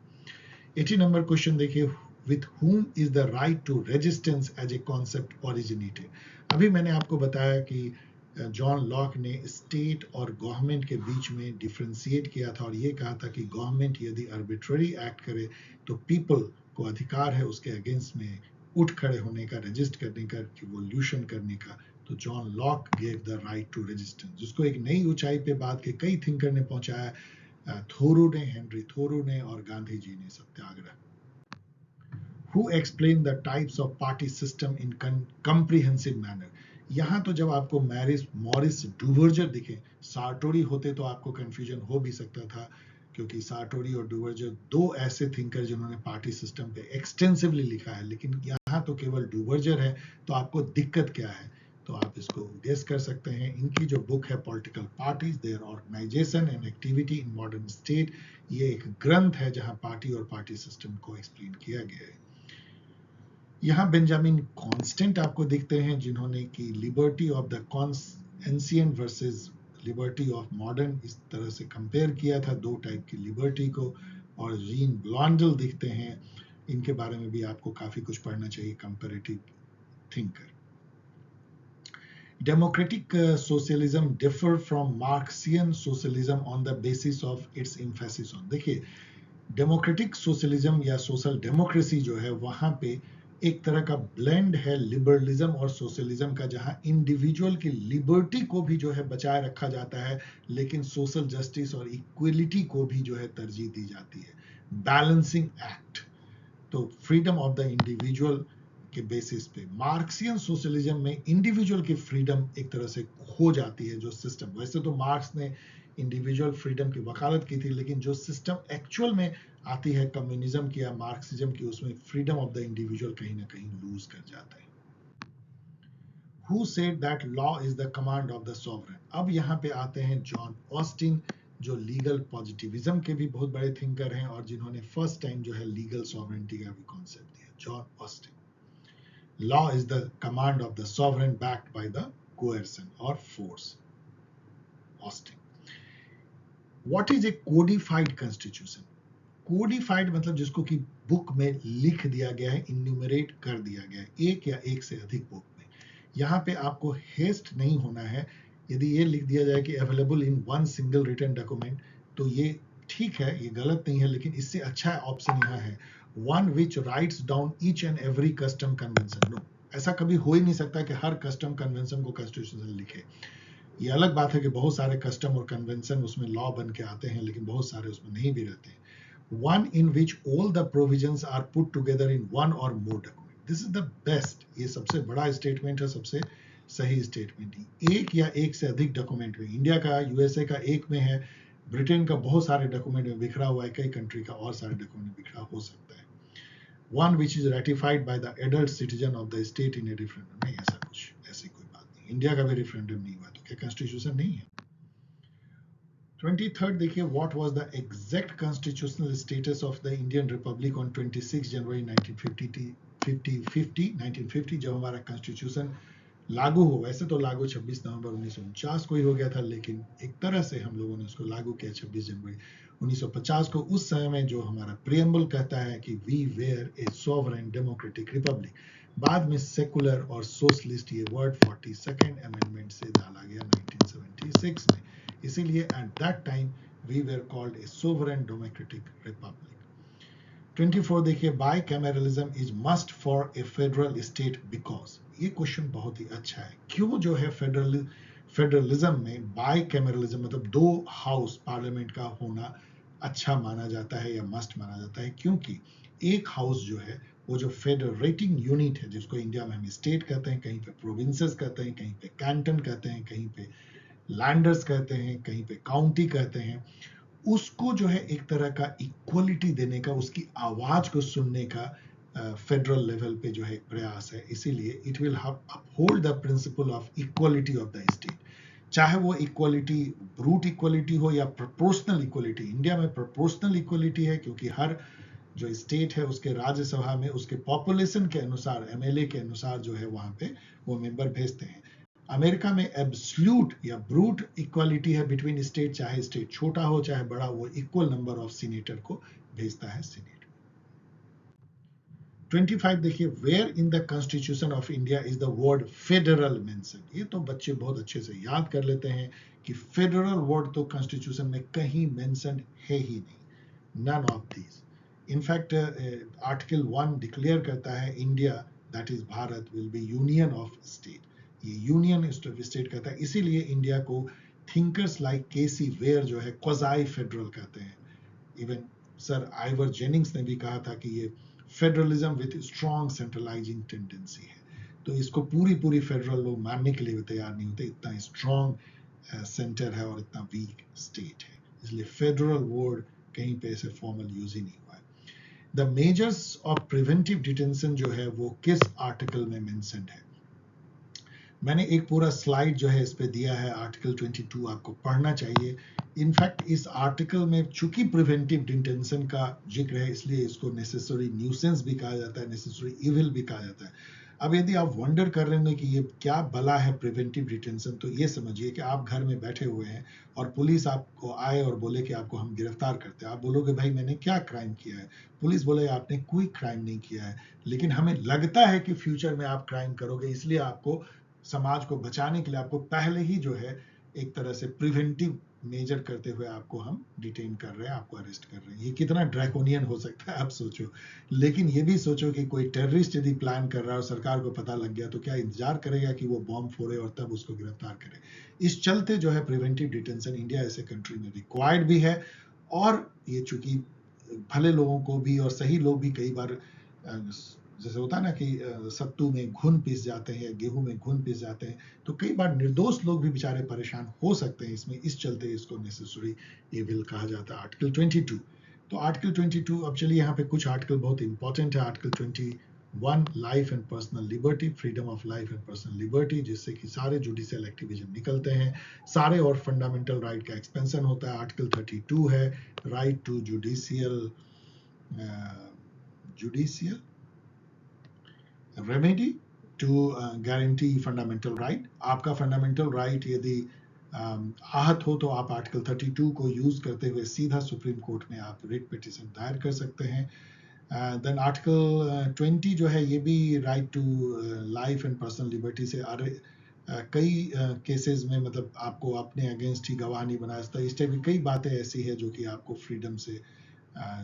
80 नंबर क्वेश्चन देखिए, with whom is the right to resistance as a concept originated? अभी मैंने आपको बताया कि जॉन लॉक ने स्टेट और गवर्नमेंट के बीच में डिफ्रेंशिएट किया था और ये कहा था कि गवर्नमेंट यदि आर्बिट्ररी एक्ट करे तो पीपल को अधिकार है उसके अगेंस्ट में उठ खड़े होने का, रेजिस्ट करने का, रिवॉल्यूशन करने का. तो John Locke gave the right to resistance, जिसको एक नई ऊंचाई पे बाद के कई थिंकर ने पहुंचाया. थोरू ने, हेनरी थोरू ने और गांधी जी ने सत्याग्रह. Who explain the types of party system in comprehensive manner? यहाँ तो जब आपको मॉरिस डुवर्जर दिखे, सार्टोरी होते तो आपको कंफ्यूजन हो भी सकता था, क्योंकि सार्टोरी और डुवर्जर 2 ऐसे थिंकर जिन्होंने पार्टी सिस्टम पे एक्सटेंसिवली लिखा है. लेकिन यहाँ तो केवल डुवर्जर है, तो आपको दिक्कत क्या है? तो आप इसको गेस कर सकते हैं. इनकी जो बुक है political parties, their organisation and activity in modern state, ये एक ग्रंथ है जहां पार्टी और पार्टी सिस्टम को एक्सप्लेन किया गया है. यहाँ बेंजामिन कॉन्स्टेंट आपको दिखते हैं जिन्होंने की liberty of the ancient versus liberty of modern, इस तरह से कंपेयर किया था 2 टाइप की लिबर्टी को. और जीन ब्लॉन्डल दिखते हैं, इनके बारे में भी आपको काफी कुछ पढ़ना चाहिए, comparative thinker. Democratic socialism differ from Marxian socialism on the basis of its emphasis on. देखिए, डेमोक्रेटिक सोशलिज्म या सोशल डेमोक्रेसी जो है वहां पे एक तरह का ब्लेंड है लिबरलिज्म और सोशलिज्म का, जहां इंडिविजुअल की लिबर्टी को भी जो है बचाए रखा जाता है, लेकिन सोशल जस्टिस और इक्वलिटी को भी जो है तरजीह दी जाती है. Balancing act. तो फ्रीडम ऑफ द इंडिविजुअल के बेसिस पे। मार्क्सियन सोशलिज्म में इंडिविजुअल की फ्रीडम एक तरह से खो जाती है। जो सिस्टम, वैसे तो मार्क्स ने इंडिविजुअल फ्रीडम की वकालत की थी, लेकिन जो सिस्टम एक्चुअल में आती है कम्युनिज्म की या मार्क्सिज्म की, उसमें फ्रीडम ऑफ द इंडिविजुअल कहीं ना कहीं लूज कर जाता है। Who said that law is the command of the sovereign? अब यहाँ पे आते हैं जॉन ऑस्टिन, जो लीगल पॉजिटिविज्म के भी बहुत बड़े थिंकर हैं और जिन्होंने फर्स्ट टाइम जो है लीगल सॉवरेंटी का भी कॉन्सेप्ट दिया। John Austin, law is the command of the sovereign backed by the coercion और force. Austin, what is a codified constitution? Codified मतलब जिसको कि बुक में लिख दिया गया है, इन्यूमरेट कर दिया गया है, एक या एक से अधिक बुक में। यहाँ पे आपको हेस्ट नहीं होना है। यदि ये लिख दिया जाए कि available in one single written document, तो ये ठीक है, ये गलत नहीं है, लेकिन इससे अच्छा ऑप्शन यहाँ है one which writes down each and every custom convention. No, ऐसा कभी हो ही नहीं सकता कि हर कस्टम कन्वेंशन को कॉन्स्टिट्यूशन लिखे। ये अलग बात है कि बहुत सारे कस्टम और कन्वेंशन उसमें लॉ बन के आते हैं, लेकिन बहुत सारे उसमें नहीं भी रहते हैं। One in which all the provisions are put together in one or more document. This is the best. ये सबसे बड़ा स्टेटमेंट है, सबसे सही स्टेटमेंट। एक या एक से अधिक डॉक्यूमेंट में, इंडिया का, यूएसए का एक में है, ब्रिटेन का बहुत सारे डॉक्यूमेंट में बिखरा हुआ है, कई कंट्री का और सारे डॉक्यूमेंट बिखरा हो सकता है। One which is ratified by the adult citizen of the state in a referendum. नहीं, ऐसा कुछ, ऐसी कोई बात नहीं। इंडिया का भी रेफरेंडम नहीं हुआ तो क्या कॉन्स्टिट्यूशन नहीं है? 23rd देखिए, what was the exact constitutional status of the Indian Republic on 26 जनवरी 1950 जब हमारा कॉन्स्टिट्यूशन लागू हो। वैसे तो लागू 26 नवंबर 1949 को ही हो गया था, लेकिन एक तरह से हम लोगों ने उसको लागू किया 26 जनवरी 1950 को। उस समय में जो हमारा प्रियम्बल कहता है कि we were a sovereign democratic republic, बाद में सेकुलर और सोशलिस्ट ये वर्ड 42nd अमेंडमेंट से डाला गया 1976 में। इसीलिए at that time we were called a sovereign democratic republic. 24 देखिए, bicameralism is must for a federal state because. ये क्वेश्चन बहुत ही अच्छा है। क्यों जो है फेडरलिज्म में बाई कैमरलिज्म मतलब दो हाउस पार्लियामेंट का होना अच्छा माना जाता है या मस्ट माना जाता है? क्योंकि एक हाउस जो है वो जो फेडरेटिंग यूनिट है, जिसको इंडिया में हम स्टेट कहते हैं, कहीं पे प्रोविंसेस कहते हैं, कहीं पे कैंटन कहते हैं, कहीं पे लैंडर्स कहते हैं, कहीं पे काउंटी कहते हैं, उसको जो है एक तरह का इक्वलिटी देने का, उसकी आवाज को सुनने का फेडरल लेवल पे जो है एक प्रयास है। इसीलिए it will uphold the principle of equality of the state, चाहे वो इक्वलिटी ब्रूट इक्वलिटी हो या प्रोपोर्शनल इक्वलिटी। इंडिया में प्रोपोर्शनल इक्वलिटी है क्योंकि हर जो स्टेट है उसके राज्यसभा में उसके पॉपुलेशन के अनुसार, एमएलए के अनुसार जो है वहां पे वो मेंबर भेजते हैं। अमेरिका में एब्सोल्यूट या ब्रूट इक्वालिटी है बिटवीन स्टेट, चाहे स्टेट छोटा हो चाहे बड़ा, वो इक्वल नंबर ऑफ सीनेटर को भेजता है सीनेट। 25 देखिए, where in the constitution of India is the word federal mention. ये तो बच्चे बहुत अच्छे से याद कर लेते हैं कि फेडरल वर्ड तो कॉन्स्टिट्यूशन में कहीं मेंशन है ही नहीं, none of these. In fact article 1 declare करता है India, that is Bharat, will be union of state. ये यूनियन स्टेट कहता है, इसीलिए इंडिया को थिंकर्स लाइक केसी वेयर जो है क्वाज़ाई फेडरल कहते हैं। इवन सर आइवर जेनिंग्स ने भी कहा था कि ये federalism with strong centralising tendency है। तो इसको पूरी फेडरल लोग मानने के लिए तैयार नहीं होते, इतना स्ट्रॉन्ग सेंटर है और इतना वीक स्टेट है, इसलिए फेडरल वर्ड कहीं पे ऐसे फॉर्मल यूज ही नहीं हुआ है। The measures of preventive detention जो है वो किस आर्टिकल में मेंशन्ड है? मैंने एक पूरा स्लाइड जो है इस पे दिया है, आर्टिकल 22 आपको पढ़ना चाहिए। इनफैक्ट इस आर्टिकल में चूंकि प्रिवेंटिव डिटेंशन का जिक्र है, इसलिए इसको नेसेसरी न्यूसेंस भी कहा जाता है, नेसेसरी इविल भी कहा जाता है। अब यदि आप वंडर कर रहे होंगे कि ये क्या भला है प्रिवेंटिव डिटेंशन, तो ये समझिए कि आप घर में बैठे हुए हैं और पुलिस आपको आए और बोले कि आपको हम गिरफ्तार करते हैं। आप बोलोगे भाई मैंने क्या क्राइम किया है? पुलिस बोले आपने कोई क्राइम नहीं किया है, लेकिन हमें लगता है कि फ्यूचर में आप क्राइम करोगे, इसलिए आपको समाज को बचाने के लिए आपको पहले ही जो है एक तरह से प्रिवेंटिव मेजर करते हुए आपको हम डिटेन कर रहे हैं, आपको अरेस्ट कर रहे हैं। ये कितना ड्रैकोनियन हो सकता है आप सोचो। लेकिन ये भी सोचो कि कोई टेररिस्ट यदि प्लान कर रहा है और सरकार को पता लग गया, तो क्या इंतजार करेगा कि वो बॉम्ब फोड़े और तब उसको गिरफ्तार करे? इस चलते जो है प्रिवेंटिव डिटेंशन इंडिया ऐसे कंट्री में रिक्वायर्ड भी है। और ये चूंकि भले लोगों को भी और सही लोग भी कई बार जैसे होता है ना कि सत्तू में घुन पिस जाते हैं, गेहूं में घुन पिस जाते हैं, तो कई बार निर्दोष लोग भी बेचारे परेशान हो सकते हैं इसमें, इस चलते इसको नेसेसरी एविल कहा जाता है। आर्टिकल 22, तो आर्टिकल 22, अब चलिए यहाँ पे कुछ आर्टिकल बहुत इंपॉर्टेंट है। Article 21, life and personal liberty, freedom of life and personal liberty, जिससे कि सारे जुडिशियल एक्टिविज्म निकलते हैं, सारे और फंडामेंटल राइट का एक्सपेंशन होता है। आर्टिकल 32 है right to judicial remedy to guarantee fundamental right. आपका फंडामेंटल राइट यदि आहत हो तो आप आर्टिकल 32 को यूज करते हुए सीधा सुप्रीम कोर्ट में आप रिट पिटिशन दायर कर सकते हैं। देन आर्टिकल 20 जो है, ये भी right to life and personal liberty से कई केसेस में मतलब आपको अपने अगेंस्ट ही गवाह नहीं बना सकता, इस टाइप की कई बातें ऐसी है जो कि आपको फ्रीडम से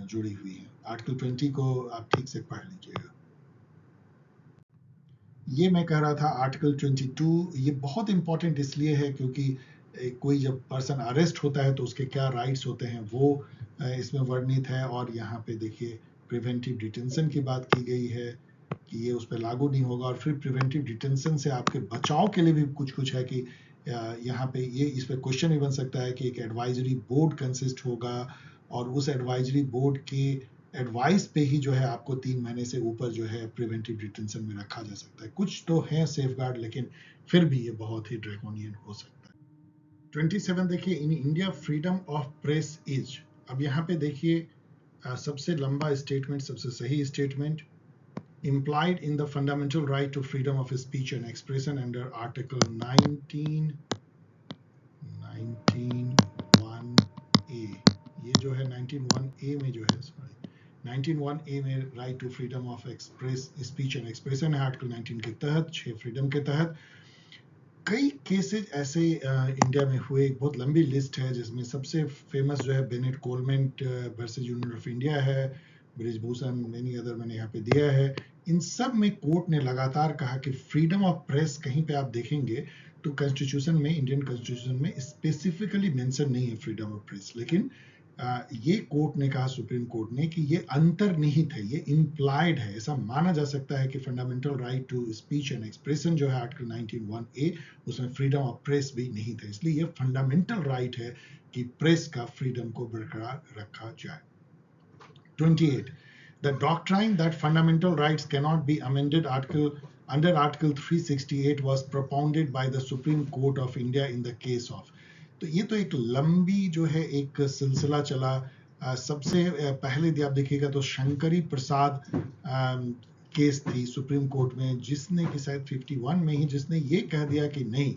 जुड़ी हुई है। आर्टिकल 20 को आप ठीक से पढ़ लीजिएगा। ये मैं कह रहा था आर्टिकल 22, ये बहुत इंपॉर्टेंट इसलिए है क्योंकि कोई जब पर्सन अरेस्ट होता है तो उसके क्या राइट्स होते हैं वो इसमें वर्णित है। और यहाँ पे देखिए प्रिवेंटिव डिटेंशन की बात की गई है कि ये उस पर लागू नहीं होगा। और फिर प्रिवेंटिव डिटेंशन से आपके बचाव के लिए भी कुछ कुछ है कि यहाँ पे ये इस पर क्वेश्चन भी बन सकता है कि एक एडवाइजरी बोर्ड कंसिस्ट होगा और उस एडवाइजरी बोर्ड के एडवाइस पे ही जो है आपको 3 महीने से ऊपर जो है प्रिवेंटिव डिटेंशन में रखा जा सकता है। कुछ तो है सेफगार्ड, लेकिन फिर भी ये बहुत ही ड्रैकोनियन हो सकता है। 27 देखिए, in India freedom of press is. अब यहाँ पे देखिए सबसे लंबा स्टेटमेंट, सबसे सही statement, implied in the fundamental right to freedom of speech and expression under article 19(1)(a). ये जो है 19(1)(a) में जो है, सॉरी 19(1)(a) में right to freedom of speech and expression है आर्टिकल 19 के तहत, 6 फ्रीडम के तहत। कई केसेस ऐसे इंडिया में हुए, एक बहुत लंबी लिस्ट है जिसमें सबसे फेमस जो है Bennett Coleman versus Union of India है, ब्रिजभूषण, मेनी अदर मैंने यहाँ पे दिया है। इन सब में कोर्ट ने लगातार कहा कि फ्रीडम ऑफ प्रेस, कहीं पे आप देखेंगे तो कॉन्स्टिट्यूशन में, इंडियन कॉन्स्टिट्यूशन में स्पेसिफिकली मेंशन नहीं है फ्रीडम ऑफ प्रेस, लेकिन ये कोर्ट ने कहा, सुप्रीम कोर्ट ने, कि ये अंतर्निहित है, ये इम्प्लाइड है। ऐसा माना जा सकता है कि fundamental right to speech and expression जो है आर्टिकल 19(1)(a), उसमें फ्रीडम ऑफ प्रेस भी नहीं था, इसलिए ये फंडामेंटल राइट है कि प्रेस का फ्रीडम को बरकरार रखा जाए। 28, the doctrine that fundamental rights cannot be amended under article 368 was propounded by the Supreme Court of India in the case of। तो ये तो एक लंबी जो है एक सिलसिला चला। सबसे पहले यदि आप देखिएगा तो शंकरी प्रसाद केस थी सुप्रीम कोर्ट में, जिसने कि शायद 51 में ही जिसने ये कह दिया कि नहीं,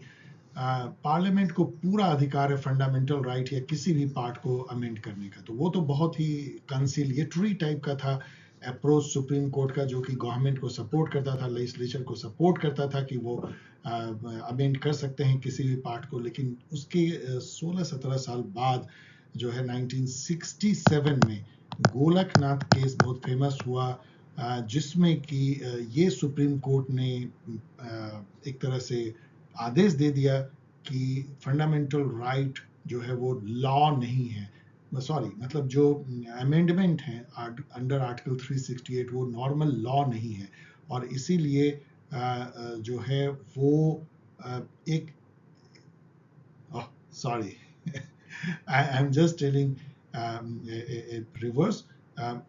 पार्लियामेंट को पूरा अधिकार है फंडामेंटल राइट या किसी भी पार्ट को अमेंड करने का। तो वो तो बहुत ही कंसिलिएटरी टाइप का था अप्रोच सुप्रीम कोर्ट का, जो कि गवर्नमेंट को सपोर्ट करता था, लेजिस्लेचर को सपोर्ट करता था कि वो अमेंड कर सकते हैं किसी भी पार्ट को। लेकिन उसके 16-17 साल बाद जो है 1967 में गोलकनाथ केस बहुत फेमस हुआ, जिसमें कि ये सुप्रीम कोर्ट ने एक तरह से आदेश दे दिया कि फंडामेंटल राइट जो है वो लॉ नहीं है, सॉरी मतलब जो अमेंडमेंट है अंडर आर्टिकल 368 वो नॉर्मल लॉ नहीं है, और इसीलिए जो है वो एक, sorry I am just telling reverse.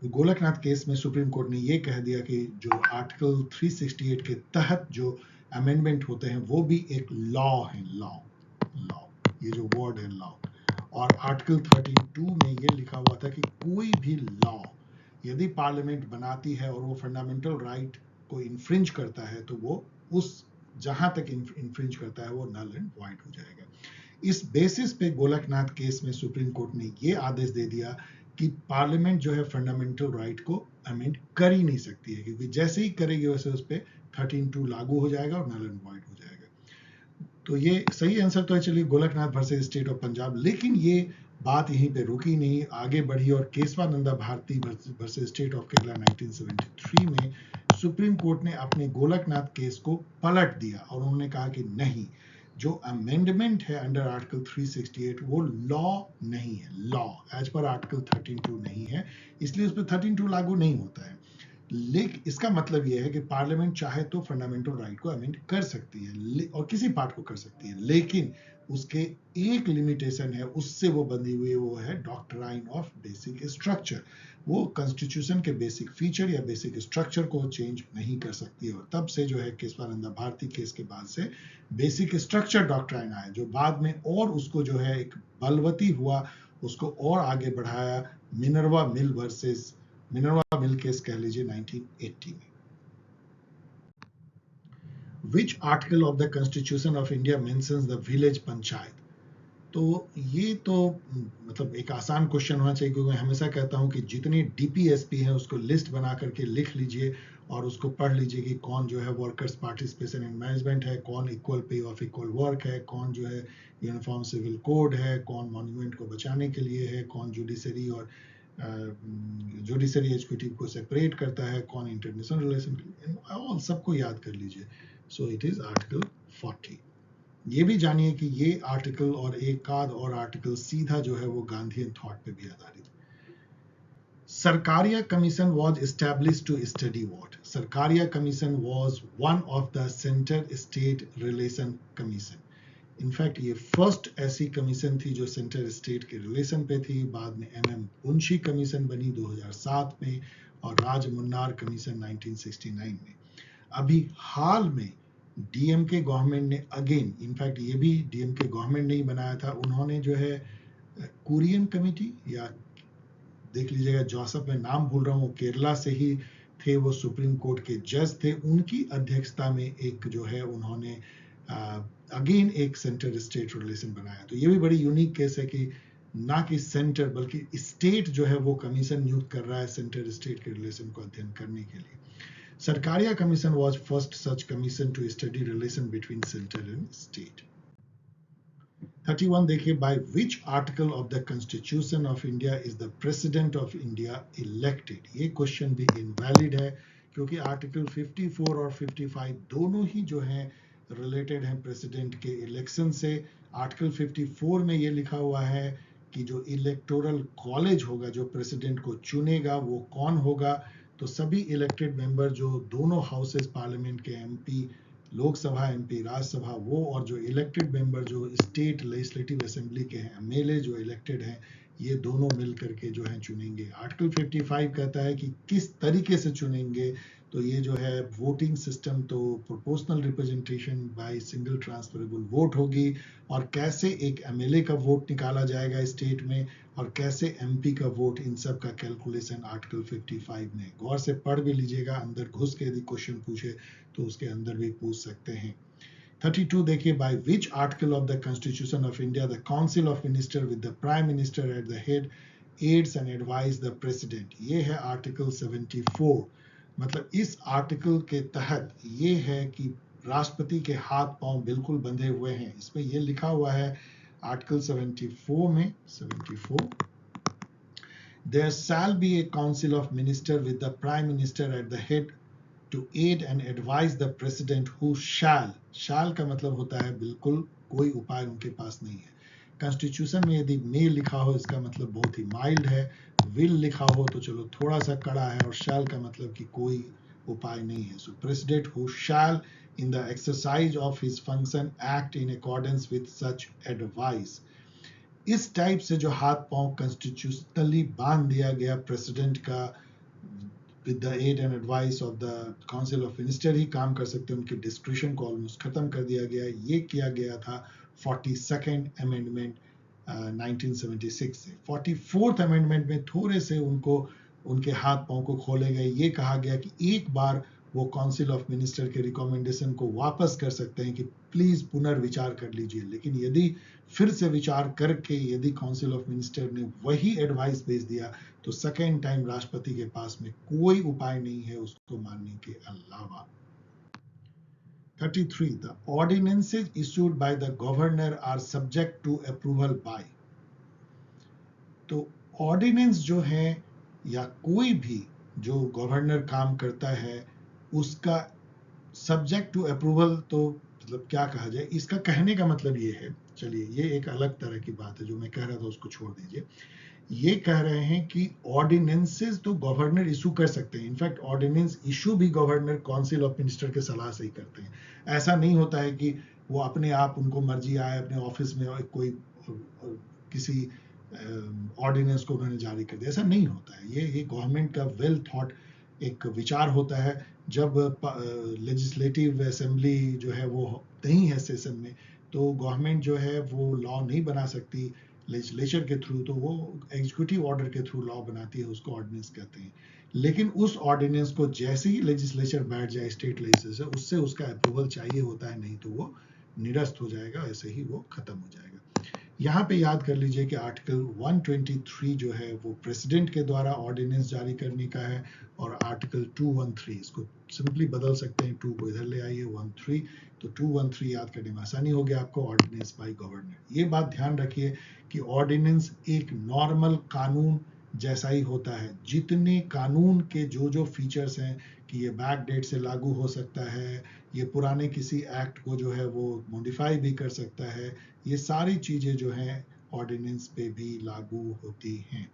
Golaknath case में सुप्रीम कोर्ट ने ये कह दिया कि जो आर्टिकल 368 के तहत जो अमेंडमेंट होते हैं वो भी एक लॉ है, लॉ, ये जो वर्ड है लॉ। और आर्टिकल 32 में ये लिखा हुआ था कि कोई भी लॉ यदि पार्लियामेंट बनाती है और वो फंडामेंटल राइट को इन्फ्रिंज करता है तो वो उस जहां तक इन्फ्रिंज करता है वो नल एंड वॉइड हो जाएगा। इस बेसिस पे गोलकनाथ केस में सुप्रीम कोर्ट ने ये आदेश दे दिया कि पार्लियामेंट जो है फंडामेंटल राइट को अमेंड कर ही नहीं सकती है, क्योंकि जैसे ही करेगी वैसे उस पर 13(2) लागू हो जाएगा और नल एंड वॉइड हो जाएगा। तो ये सही आंसर तो है, चलिए, Golaknath versus state of Punjab. लेकिन ये बात यहीं पे रुकी नहीं, आगे बढ़ी और Kesavananda Bharati versus state of Kerala 1973 में सुप्रीम कोर्ट ने अपने गोलकनाथ केस को पलट दिया और उन्होंने कहा कि नहीं, जो अमेंडमेंट है अंडर आर्टिकल 368 वो लॉ नहीं है, लॉ एज पर आर्टिकल 13(2) नहीं है, इसलिए उस पर 13(2) लागू नहीं होता है। लेकिन इसका मतलब यह है कि पार्लियामेंट चाहे तो फंडामेंटल राइट को अमेंड कर सकती है और किसी पार्ट को कर सकती है, लेकिन उसके एक लिमिटेशन है, उससे वो बंधी हुई है, वो है डॉक्ट्राइन ऑफ बेसिक स्ट्रक्चर। वो कॉन्स्टिट्यूशन के बेसिक फीचर या बेसिक स्ट्रक्चर को चेंज नहीं कर सकती है। और तब से जो है केशवानंदा भारती केस के बाद से बेसिक स्ट्रक्चर डॉक्ट्राइन आया, जो बाद में और उसको जो है एक बलवती हुआ, उसको और आगे बढ़ाया मिनर्वा मिल वर्सेस मिनर्वा मिल केस कह लीजिए 1980 में। Which article of the Constitution of India mentions the village panchayat? तो ये तो मतलब एक आसान क्वेश्चन होना चाहिए, क्योंकि मैं हमेशा कहता हूं कि जितने डीपीएसपी हैं उसको लिस्ट बना करके लिख लीजिए और उसको पढ़ लीजिए कि कौन जो है वर्कर्स पार्टिसिपेशन इन मैनेजमेंट है, कौन equal pay of equal work है, कौन जो है यूनिफॉर्म सिविल कोड है, कौन मॉन्यूमेंट को बचाने के लिए है, कौन जुडिशरी और जुडिशरी एग्जीक्यूटिव को सेपरेट करता है, कौन इंटरनेशनल रिलेशन, ऑल सबको याद कर लीजिए। So it is article 40। ये भी जानिए कि ये आर्टिकल और एक आध और आर्टिकल सीधा जो है वो गांधीयन थॉट पे भी आधारित है। Sarkaria Commission was established to study what? Sarkaria Commission was one of the Center-State Relation Commission. In fact ये फर्स्ट ऐसी कमीशन थी जो सेंटर स्टेट के रिलेशन पे थी। बाद में MM मुंशी कमीशन बनी 2007 में और राज मुन्नार कमीशन 1969 में। अभी हाल में डीएमके गवर्नमेंट ने अगेन, इनफैक्ट ये भी डीएमके गवर्नमेंट ने ही बनाया था, उन्होंने जो है कुरियन कमेटी, या देख लीजिएगा जोसेफ, मैं नाम भूल रहा हूँ, केरला से ही थे, वो सुप्रीम कोर्ट के जज थे, उनकी अध्यक्षता में एक जो है उन्होंने अगेन एक सेंटर स्टेट रिलेशन बनाया। तो ये भी बड़ी यूनिक केस है कि ना कि सेंटर बल्कि स्टेट जो है वो कमीशन नियुक्त कर रहा है सेंटर स्टेट के रिलेशन को अध्ययन करने के लिए। Sarkaria Commission was first such commission to study relation between center and state. 31 देखिए, by which article of the Constitution of India is the President of India elected? ये क्वेश्चन भी invalid है, क्योंकि आर्टिकल 54 और 55 दोनों ही जो हैं रिलेटेड हैं प्रेसिडेंट के इलेक्शन से। आर्टिकल 54 में ये लिखा हुआ है कि जो इलेक्टोरल कॉलेज होगा जो प्रेसिडेंट को चुनेगा वो कौन होगा, तो सभी इलेक्टेड मेंबर जो दोनों हाउसेस पार्लियामेंट के एमपी, लोकसभा एमपी, राज्यसभा वो, और जो इलेक्टेड मेंबर जो स्टेट लेजिस्लेटिव असेंबली के हैं एमएलए जो इलेक्टेड हैं, ये दोनों मिल करके जो है चुनेंगे। आर्टिकल 55 कहता है कि किस तरीके से चुनेंगे, तो ये जो है वोटिंग सिस्टम तो proportional representation by single transferable vote होगी, और कैसे एक एमएलए का वोट निकाला जाएगा स्टेट में और कैसे एमपी का वोट, इन सब का कैलकुलेशन आर्टिकल 55 में। गौर से पढ़ भी लीजिएगा, अंदर घुस के यदि क्वेश्चन पूछे तो उसके अंदर भी पूछ सकते हैं। 32 देखिए, by which article of the Constitution of India the Council of Minister with the Prime Minister at the head aids and advise the President? ये है आर्टिकल 74। मतलब इस आर्टिकल के तहत ये है कि राष्ट्रपति के हाथ पांव बिल्कुल बंधे हुए हैं। इसमें ये लिखा हुआ है आर्टिकल 74 में, 74, there shall be a council of minister with the prime minister at the head to aid and advise the president who shall का मतलब होता है बिल्कुल, कोई उपाय उनके पास नहीं है। कॉन्स्टिट्यूशन में यदि मे लिखा हो इसका मतलब बहुत ही माइल्ड है, विल लिखा हो तो चलो थोड़ा सा कड़ा है, और शैल का मतलब कि कोई उपाय नहीं है। सो president who shell in the exercise of his function act in accordance with such advice। इस टाइप से जो हाथ पांव कॉन्स्टिट्यूशनली बांध दिया गया प्रेसिडेंट का, with the aid and advice of the council of minister ही काम कर सकते हैं, उनके डिस्क्रिप्शन को ऑलमोस्ट खत्म कर दिया गया। ये किया गया था 42nd अमेंडमेंट 1976 से। 44th अमेंडमेंट में थोड़े से उनको उनके हाथ पांव को खोले गए। ये कहा गया कि एक बार वो काउंसिल ऑफ मिनिस्टर के रिकमेंडेशन को वापस कर सकते हैं कि प्लीज पुनर्विचार कर लीजिए, लेकिन यदि फिर से विचार करके यदि काउंसिल ऑफ मिनिस्टर ने वही एडवाइस भेज दिया तो सेकेंड टाइम राष्ट्रपति के पास में कोई उपाय नहीं है उसको मानने के अलावा। 33 the ordinances issued by the governor are subject to approval by। तो ऑर्डिनेंस जो है या कोई भी जो गवर्नर काम करता है उसका सब्जेक्ट टू अप्रूवल, तो मतलब क्या कहा जाए, इसका कहने का मतलब ये है, चलिए ये एक अलग तरह की बात है, जो मैं कह रहा था उसको छोड़ दीजिए। ये कह रहे हैं कि ऑर्डिनेंसेस तो गवर्नर इशू कर सकते हैं, इनफैक्ट ऑर्डिनेंस इशू भी गवर्नर काउंसिल ऑफ मिनिस्टर के सलाह से ही करते हैं। ऐसा नहीं होता है कि वो अपने आप उनको मर्जी आए अपने ऑफिस में कोई किसी ऑर्डिनेंस को उन्होंने जारी कर दिया, ऐसा नहीं होता है। ये गवर्नमेंट का वेल थॉट एक विचार होता है। जब लेजिस्लेटिव असेंबली जो है वो नहीं है सेशन में, तो गवर्नमेंट जो है वो लॉ नहीं बना सकती लेजिस्लेचर के थ्रू, तो वो एग्जीक्यूटिव ऑर्डर के थ्रू लॉ बनाती है, उसको ऑर्डिनेंस कहते हैं। लेकिन उस ऑर्डिनेंस को जैसे ही लेजिस्लेचर बैठ जाए स्टेट लेजिस्लेचर, उससे उसका अप्रूवल चाहिए होता है, नहीं तो वो निरस्त हो जाएगा, ऐसे ही वो खत्म हो जाएगा। यहाँ पे याद कर लीजिए कि आर्टिकल 123 जो है वो प्रेसिडेंट के द्वारा ऑर्डिनेंस जारी करने का है, और आर्टिकल 213 इसको सिंपली बदल सकते हैं, 2 को इधर ले आइए 13, तो 213 याद करने में आसानी होगी आपको, ऑर्डिनेंस बाय गवर्नर। ये बात ध्यान रखिए कि ऑर्डिनेंस एक नॉर्मल कानून जैसा ही होता है। जितने कानून के जो फीचर्स हैं कि ये बैक डेट से लागू हो सकता है, ये पुराने किसी एक्ट को जो है वो मॉडिफाई भी कर सकता है, ये सारी चीजें जो हैं ऑर्डिनेंस पे भी लागू होती हैं।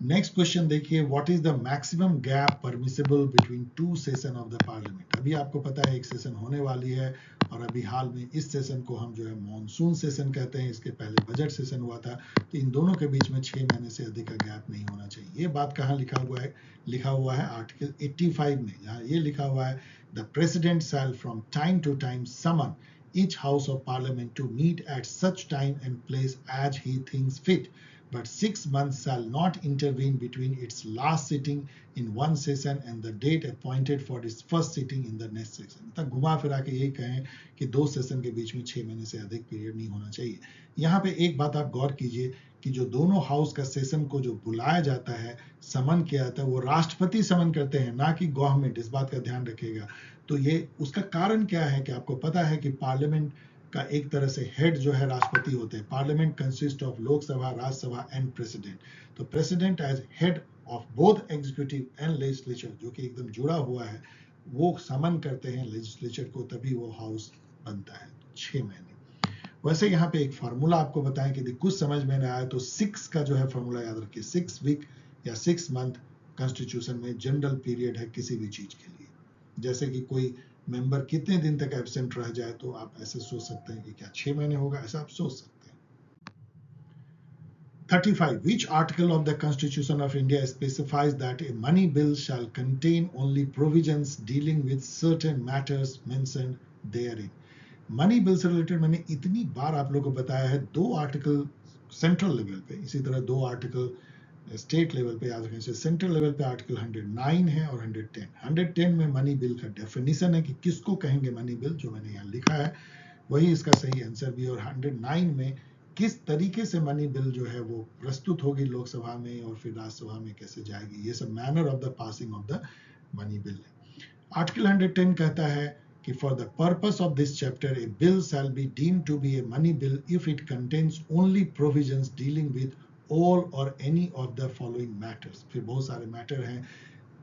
नेक्स्ट क्वेश्चन देखिए, what is the maximum gap permissible between two session of the parliament. अभी आपको पता है एक सेशन होने वाली है, और अभी हाल में इस सेशन को हम जो है मॉनसून सेशन कहते हैं, इसके पहले बजट सेशन हुआ था, तो इन दोनों के बीच में 6 महीने से अधिक का गैप नहीं होना चाहिए। ये बात कहाँ लिखा हुआ है आर्टिकल 85 में, जहाँ ये लिखा हुआ है the president shall from time to time summon each house of parliament to meet at such time and place as he thinks fit, but 6 months shall not intervene between its last sitting in one session and the date appointed for its first sitting in the next session। तक घुमा फिरा के यही कहें कि 2 session के बीच में 6 महीने से अधिक पीरियड नहीं होना चाहिए। यहाँ पे एक बात आप गौर कीजिए कि जो दोनों हाउस का सेशन को जो बुलाया जाता है, समन किया जाता है, वो राष्ट्रपति समन करते हैं, ना कि गवर्नमेंट, इस बात का ध्यान रखिएगा। तो ये उसका कारण क्या है कि आपको पता है कि पार्लियामेंट का एक तरह से हेड जो है राष्ट्रपति होते हैं। Parliament consist of Lok Sabha, Rajya Sabha and president. तो president as head of both executive and legislature, जो कि एकदम जुड़ा हुआ है, वो समन करते हैं लेजिस्लेचर को, तभी वो हाउस बनता है 6 महीने। वैसे यहाँ पे एक फार्मूला आपको बताएं कि यदि कुछ समझ में ना आए तो 6 का जो है फार्मूला याद रखिए। 6 वीक या 6 मंथ कॉन्स्टिट्यूशन में जनरल पीरियड है किसी भी चीज के लिए। जैसे कि कोई मेंबर कितने दिन तक एब्सेंट रह जाए, तो आप ऐसे सोच सकते हैं कि क्या 6 महीने होगा, ऐसा आप सोच सकते हैं। 35. Which article of the Constitution of India specifies that a money bill shall contain only provisions dealing with certain matters mentioned therein? Money bill से रिलेटेड मैंने इतनी बार आप लोगों को बताया है, 2 आर्टिकल सेंट्रल लेवल पे, इसी तरह 2 आर्टिकल स्टेट लेवल पे याद रखें। सेंट्रल लेवल पे आर्टिकल 109 है और 110। 110 में मनी बिल का डेफिनेशन है कि किसको कहेंगे मनी बिल, जो मैंने यहाँ लिखा है वही इसका सही आंसर भी। और 109 में किस तरीके से मनी बिल जो है वो प्रस्तुत होगी लोकसभा में और फिर राज्यसभा में कैसे जाएगी, ये सब manner of the passing of the money bill है। आर्टिकल 110 कहता है कि for the purpose of this chapter a bill shall be deemed to be a money bill if it contains only provisions dealing with all or any of the following matters। फिर बहुत सारे matter हैं,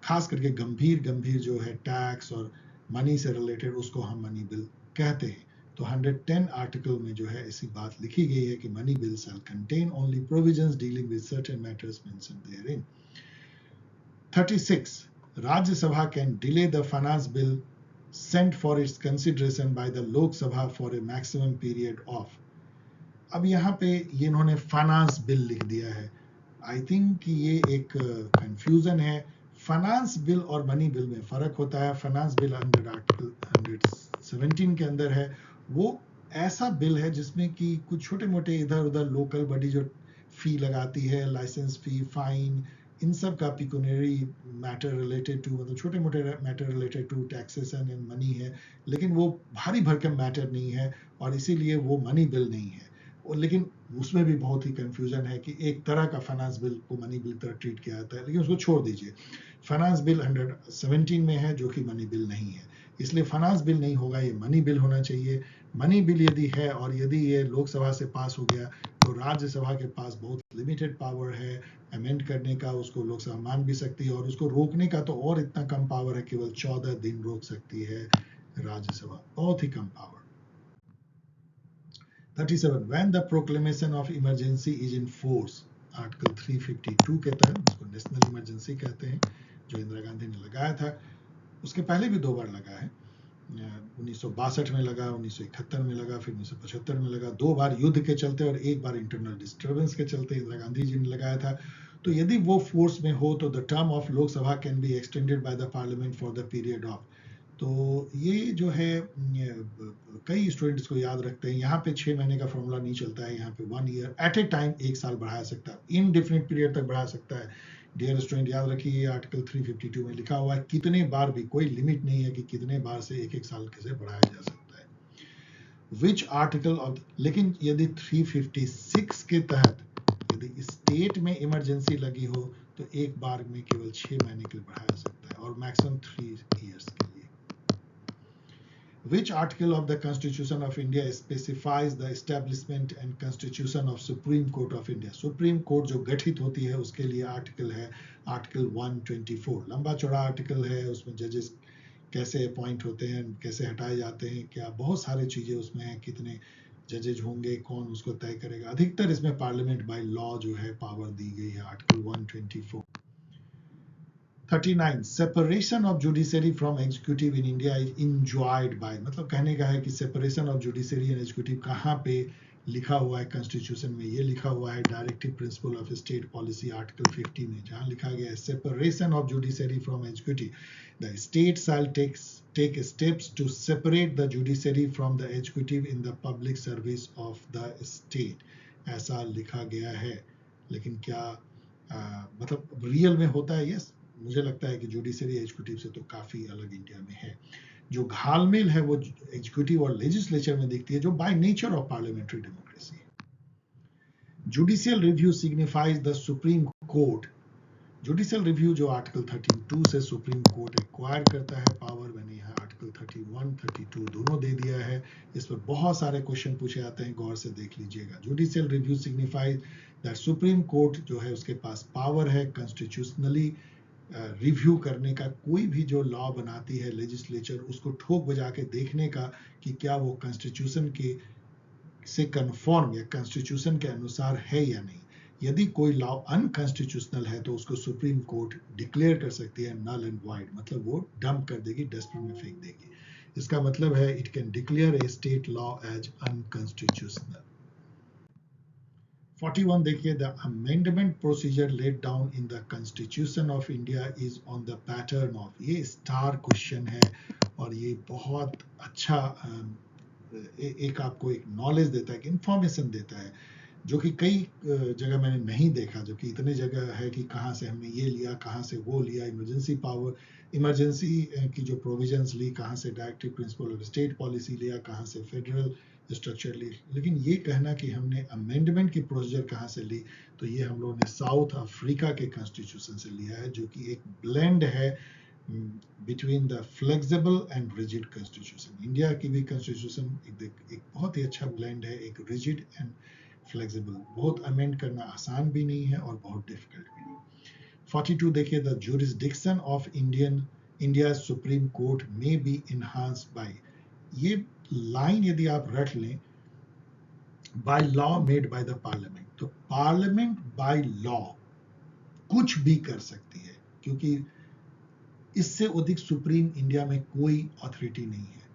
खास करके गंभीर जो है tax और मनी से रिलेटेड, उसको हम मनी बिल कहते हैं। तो 110 आर्टिकल में जो है ऐसी बात लिखी गई है कि money bill shall contain only provisions dealing with certain matters mentioned therein। 36. Rajya Sabha can delay the finance bill sent for its consideration by the Lok Sabha for a maximum period of। अब यहाँ पे ये इन्होंने finance bill लिख दिया है। I think ये एक कंफ्यूजन है। फाइनेंस बिल और मनी बिल में फर्क होता है। फाइनेंस बिल अंडर आर्टिकल 117 के अंदर है, वो ऐसा बिल है जिसमें कि कुछ छोटे मोटे इधर उधर लोकल बॉडी जो फी लगाती है, लाइसेंस फी, फाइन, इन सब का पिक्यूनियरी मैटर रिलेटेड टू, मतलब छोटे मोटे matter related to taxation and money है, लेकिन वो भारी भरकम मैटर नहीं है और इसीलिए वो मनी बिल नहीं है। लेकिन उसमें भी बहुत ही कंफ्यूजन है कि एक तरह का फाइनेंस बिल को मनी बिल तरह ट्रीट किया जाता है, लेकिन उसको छोड़ दीजिए। फाइनेंस बिल 117 में है जो कि मनी बिल नहीं है, इसलिए फाइनेंस बिल नहीं होगा, ये मनी बिल होना चाहिए। मनी बिल यदि है और यदि ये लोकसभा से पास हो गया तो राज्यसभा के पास बहुत लिमिटेड पावर है अमेंड करने का, उसको लोकसभा मान भी सकती है और उसको रोकने का तो और इतना कम पावर है, केवल 14 दिन रोक सकती है राज्यसभा, बहुत ही कम power. 37 when the proclamation of emergency is in force, article 352 के तहत, उसको नेशनल इमरजेंसी कहते हैं, जो इंदिरा गांधी ने लगाया था। उसके पहले भी 2 बार लगा है, 1962 में लगा, 1971 में लगा, फिर 1975 में लगा, 2 बार युद्ध के चलते और 1 बार इंटरनल डिस्टर्बेंस के चलते इंदिरा गांधी जी ने लगाया था। तो यदि वो फोर्स में हो तो the term of Lok Sabha can be extended by the parliament for the period of. तो ये जो है कई स्टूडेंट्स को याद रखते हैं, यहाँ पे 6 महीने का फॉर्मूला नहीं चलता है, यहाँ पे 1 ईयर एट ए टाइम 1 साल बढ़ा सकता है, इनडेफिनिट पीरियड तक बढ़ा सकता है। डियर स्टूडेंट याद रखिए, आर्टिकल 352 में लिखा हुआ है, कितने बार भी, कोई लिमिट नहीं है कि कितने बार से 1-1 साल से बढ़ाया जा सकता है। विच आर्टिकल ऑफ, लेकिन यदि 356 के तहत यदि स्टेट में इमरजेंसी लगी हो तो एक बार में केवल 6 महीने के लिए बढ़ाया जा सकता है और मैक्सिमम 3 इयर्स के लिए। Which article of the Constitution of India specifies the establishment and constitution of Supreme Court of India? Supreme Court जो गठित होती है उसके लिए आर्टिकल है आर्टिकल 124, लंबा चौड़ा आर्टिकल है, उसमें जजेस कैसे अपॉइंट होते हैं, कैसे हटाए जाते हैं, क्या बहुत सारी चीजें उसमें हैं, कितने जजेज होंगे, कौन उसको तय करेगा। अधिकतर इसमें पार्लियामेंट बाय लॉ जो है पावर दी गई है, article 124। 39 separation of judiciary from executive in India is enjoyed bye, मतलब कहने का है कि separation of judiciary and executive कहाँ पे लिखा हुआ है कॉन्स्टिट्यूशन में, ये लिखा हुआ है directive principle of state policy article 50 में, जहां लिखा गया है separation of judiciary from executive, the state shall take steps to separate the judiciary from the executive in the public service of the state, ऐसा लिखा गया है। लेकिन क्या मतलब रियल में होता है? यस, मुझे लगता है कि जुडिशरी एग्जीक्यूटिव से तो काफी अलग इंडिया में है। जो घालमेल है वो एग्जीक्यूटिव और लेजिस्लेचर में दिखती है, जो by nature of parliamentary democracy है। Judicial review signifies the supreme court, judicial review जो आर्टिकल 13(2) से सुप्रीम कोर्ट एक्वायर करता है पावर, मैंने यहाँ आर्टिकल 31, 32 दोनों दे दिया है। इस पर बहुत सारे क्वेश्चन पूछे जाते हैं, गौर से देख लीजिएगा। Judicial review signifies that supreme court जो है उसके पास पावर है कॉन्स्टिट्यूशनली रिव्यू करने का, कोई भी जो लॉ बनाती है लेजिस्लेचर उसको ठोक बजा के देखने का कि क्या वो कॉन्स्टिट्यूशन के से कन्फॉर्म या कॉन्स्टिट्यूशन के अनुसार है या नहीं। यदि कोई लॉ अनकॉन्स्टिट्यूशनल है तो उसको सुप्रीम कोर्ट डिक्लेयर कर सकती है नल एंड वाइड, मतलब वो डंप कर देगी, डस्टबिन में फेंक देगी। इसका मतलब है it can declare a state law as unconstitutional. 41 देखिए, the amendment procedure laid down in the constitution of India is on the pattern of, ये स्टार क्वेश्चन है और ये बहुत अच्छा एक आपको एक नॉलेज देता है, इंफॉर्मेशन देता है, जो कि कई जगह मैंने नहीं देखा, जो कि इतने जगह है कि कहाँ से हमने ये लिया, कहाँ से वो लिया, इमरजेंसी पावर, इमरजेंसी की जो प्रोविजंस ली, कहाँ से directive principle of state policy लिया, कहाँ से फेडरल स्ट्रक्चर ली। लेकिन ये कहना कि हमने अमेंडमेंट की प्रोसीजर कहाँ से ली, तो ये हम लोगों ने साउथ अफ्रीका के कॉन्स्टिट्यूशन से लिया है, जो कि एक ब्लेंड है between the flexible and rigid constitution. India की भी कॉन्स्टिट्यूशन एक बहुत ही अच्छा ब्लेंड है, एक रिजिड एंड फ्लेक्सिबल, बहुत अमेंड करना आसान भी नहीं है और बहुत डिफिकल्ट भी नहीं। 42 देखिए, the jurisdiction of India supreme court में बी इनहांस्ड बाय, ये लाइन यदि आप रट लें, by law made by the parliament, तो पार्लियामेंट बाय लॉ कुछ भी कर सकती है, क्योंकि इससे अधिक सुप्रीम इंडिया में कोई अथॉरिटी नहीं है।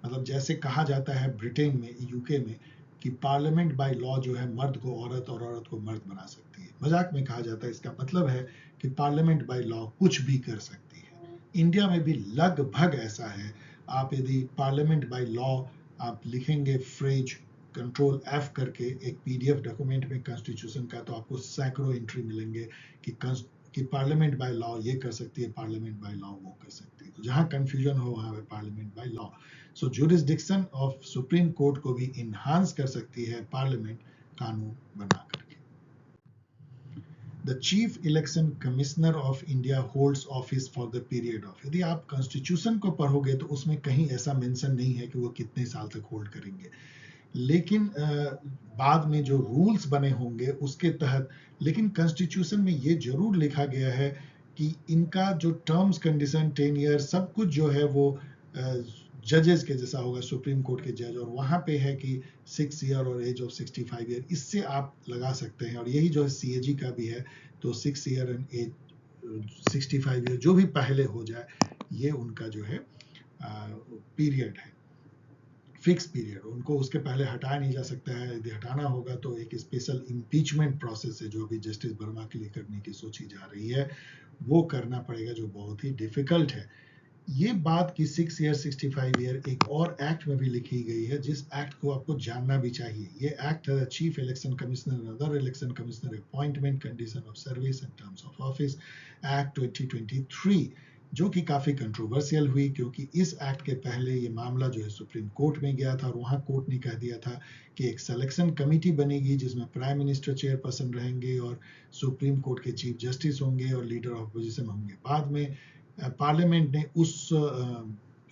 मतलब जैसे कहा जाता है ब्रिटेन में, यूके में, कि पार्लियामेंट बाय लॉ जो है मर्द को औरत और औरत को मर्द बना सकती है, मजाक में कहा जाता है। इसका मतलब है कि पार्लियामेंट बाय लॉ कुछ भी कर सकती है। इंडिया में भी लगभग ऐसा है। आप यदि पार्लियामेंट बाय लॉ आप लिखेंगे फ्रेज कंट्रोल F करके एक PDF डॉक्यूमेंट में कॉन्स्टिट्यूशन का, तो आपको सैकड़ों एंट्री मिलेंगे कि पार्लियामेंट बाय लॉ ये कर सकती है, पार्लियामेंट बाय लॉ वो कर सकती है। तो जहां कंफ्यूजन हो वहां पे parliament by law. So jurisdiction of supreme court को भी इनहांस कर सकती है पार्लियामेंट कानून बना करके। The chief election commissioner of India holds office for the period of, यदि आप कॉन्स्टिट्यूशन को पढ़ोगे तो उसमें कहीं ऐसा मेंशन नहीं है कि वो कितने साल तक होल्ड करेंगे, लेकिन बाद में जो रूल्स बने होंगे उसके तहत, लेकिन कॉन्स्टिट्यूशन में ये जरूर लिखा गया है कि इनका जो टर्म्स कंडीशन 10 ईयर सब कुछ जो है वो जजेस के जैसा होगा, सुप्रीम कोर्ट के जज, और वहां पे है कि 6 ईयर और एज ऑफ 65 ईयर, इससे आप लगा सकते हैं। और यही जो है सीएजी का भी है, तो 6 ईयर एंड एज 65 ईयर जो भी पहले हो जाए, ये उनका जो है पीरियड है, फिक्स पीरियड, उनको उसके पहले हटाया नहीं जा सकता है। यदि हटाना होगा तो एक स्पेशल इम्पीचमेंट प्रोसेस है जो अभी जस्टिस वर्मा के लिए करने की सोची जा रही है, वो करना पड़ेगा, जो बहुत ही डिफिकल्ट है। ये बात कि 6 ईयर 65 ईयर एक और एक्ट में भी लिखी गई है, जिस एक्ट को आपको जानना भी चाहिए। ये एक्ट है chief election commissioner and other election commissioner appointment, condition of service and terms of office act 2023, जो कि काफी कंट्रोवर्शियल हुई, क्योंकि इस एक्ट के पहले ये मामला जो है सुप्रीम कोर्ट में गया था, और वहां कोर्ट ने कह दिया था कि एक सिलेक्शन कमेटी बनेगी जिसमें प्राइम मिनिस्टर चेयरपर्सन रहेंगे और सुप्रीम कोर्ट के चीफ जस्टिस होंगे और लीडर ऑफ अपोजिशन होंगे। बाद में पार्लियामेंट ने उस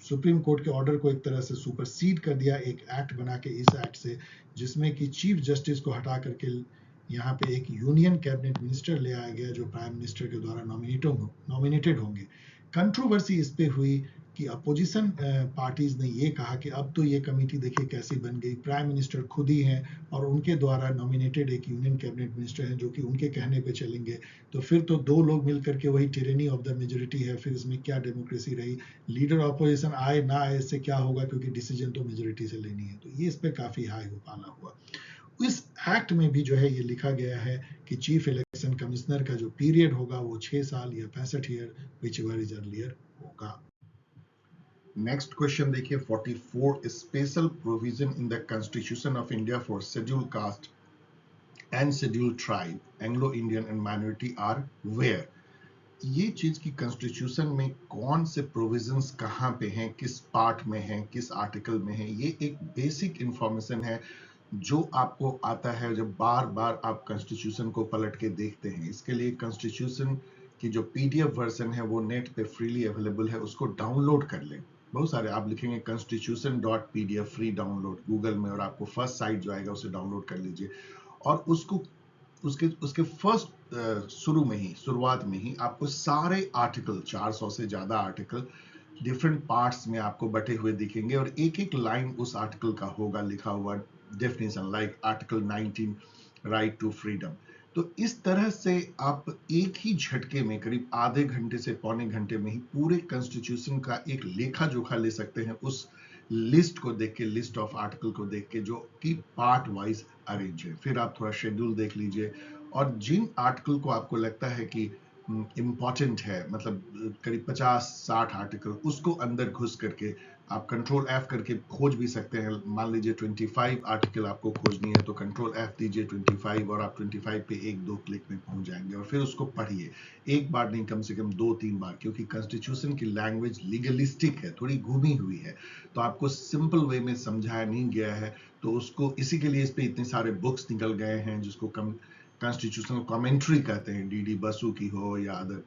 सुप्रीम कोर्ट के ऑर्डर को एक तरह से सुपरसीड कर दिया, एक एक्ट बना के, इस एक्ट से, जिसमें कि चीफ जस्टिस को हटा करके यहाँ पे एक यूनियन कैबिनेट मिनिस्टर ले आया गया जो प्राइम मिनिस्टर के द्वारा नॉमिनेटेड होंगे। कंट्रोवर्सी इस पे हुई कि अपोजिशन पार्टीज ने ये कहा कि अब तो ये कमेटी देखिए कैसी बन गई, प्राइम मिनिस्टर खुद ही हैं और उनके द्वारा नॉमिनेटेड एक यूनियन कैबिनेट मिनिस्टर हैं जो कि उनके कहने पे चलेंगे, तो फिर तो दो लोग मिलकर के वही टिरेनी ऑफ द मेजोरिटी है, फिर इसमें क्या डेमोक्रेसी रही, लीडर ऑपोजिशन आए ना आए इससे क्या होगा, क्योंकि डिसीजन तो मेजोरिटी से लेनी है। तो ये इस पे काफी हाई हुपाला हुआ। इस एक्ट में भी जो है ये लिखा गया है कि चीफ इलेक्शन कमिश्नर का जो पीरियड होगा वो 6 साल या 65 year, whichever is earlier, होगा। नेक्स्ट क्वेश्चन देखिए 44, special provision in the constitution of India for schedule caste and schedule tribe, Anglo Indian and minority are where. ये चीज की कॉन्स्टिट्यूशन में कौन से प्रोविजंस कहाँ पे हैं, किस पार्ट में हैं, किस आर्टिकल में है, ये एक बेसिक इंफॉर्मेशन है जो आपको आता है जब बार बार आप कॉन्स्टिट्यूशन को पलट के देखते हैं। इसके लिए कॉन्स्टिट्यूशन की जो पीडीएफ वर्जन है वो नेट पे फ्रीली अवेलेबल है, उसको डाउनलोड कर लें। बहुत सारे आप लिखेंगे constitution.pdf फ्री डाउनलोड गूगल में, और आपको फर्स्ट साइट जो आएगा उसे डाउनलोड कर लीजिए, और उसको उसके फर्स्ट शुरुआत में ही आपको सारे आर्टिकल, 400 से ज्यादा आर्टिकल डिफरेंट पार्ट्स में आपको बटे हुए दिखेंगे, और एक एक लाइन उस आर्टिकल का होगा लिखा हुआ definition, like article 19 right to freedom. तो इस तरह से आप एक ही झटके में करीब आधे घंटे से पौने घंटे में ही पूरे कॉन्स्टिट्यूशन का एक लेखा जोखा ले सकते हैं, उस लिस्ट को देख के, लिस्ट ऑफ आर्टिकल को देख के, जो कि पार्ट वाइज अरेंज है। फिर आप थोड़ा शेड्यूल देख लीजिए, और जिन आर्टिकल को आपको लगता है कि इम्पॉर्टेंट है, मतलब करीब 50-60 आर्टिकल, उसको अंदर घुस करके आप कंट्रोल एफ करके खोज भी सकते हैं। मान लीजिए 25 आर्टिकल आपको खोजनी है, तो कंट्रोल एफ दीजिए 25, और आप 25 पे 1-2 क्लिक में पहुंच जाएंगे, और फिर उसको पढ़िए एक बार नहीं, कम से कम 2-3 बार, क्योंकि कॉन्स्टिट्यूशन की लैंग्वेज लीगलिस्टिक है, थोड़ी घूमी हुई है, तो आपको सिंपल वे में समझाया नहीं गया है। तो उसको, इसी के लिए इस पे इतने सारे बुक्स निकल गए हैं जिसको कॉन्स्टिट्यूशनल कमेंट्री कहते हैं, डीडी बसु की हो या अदर।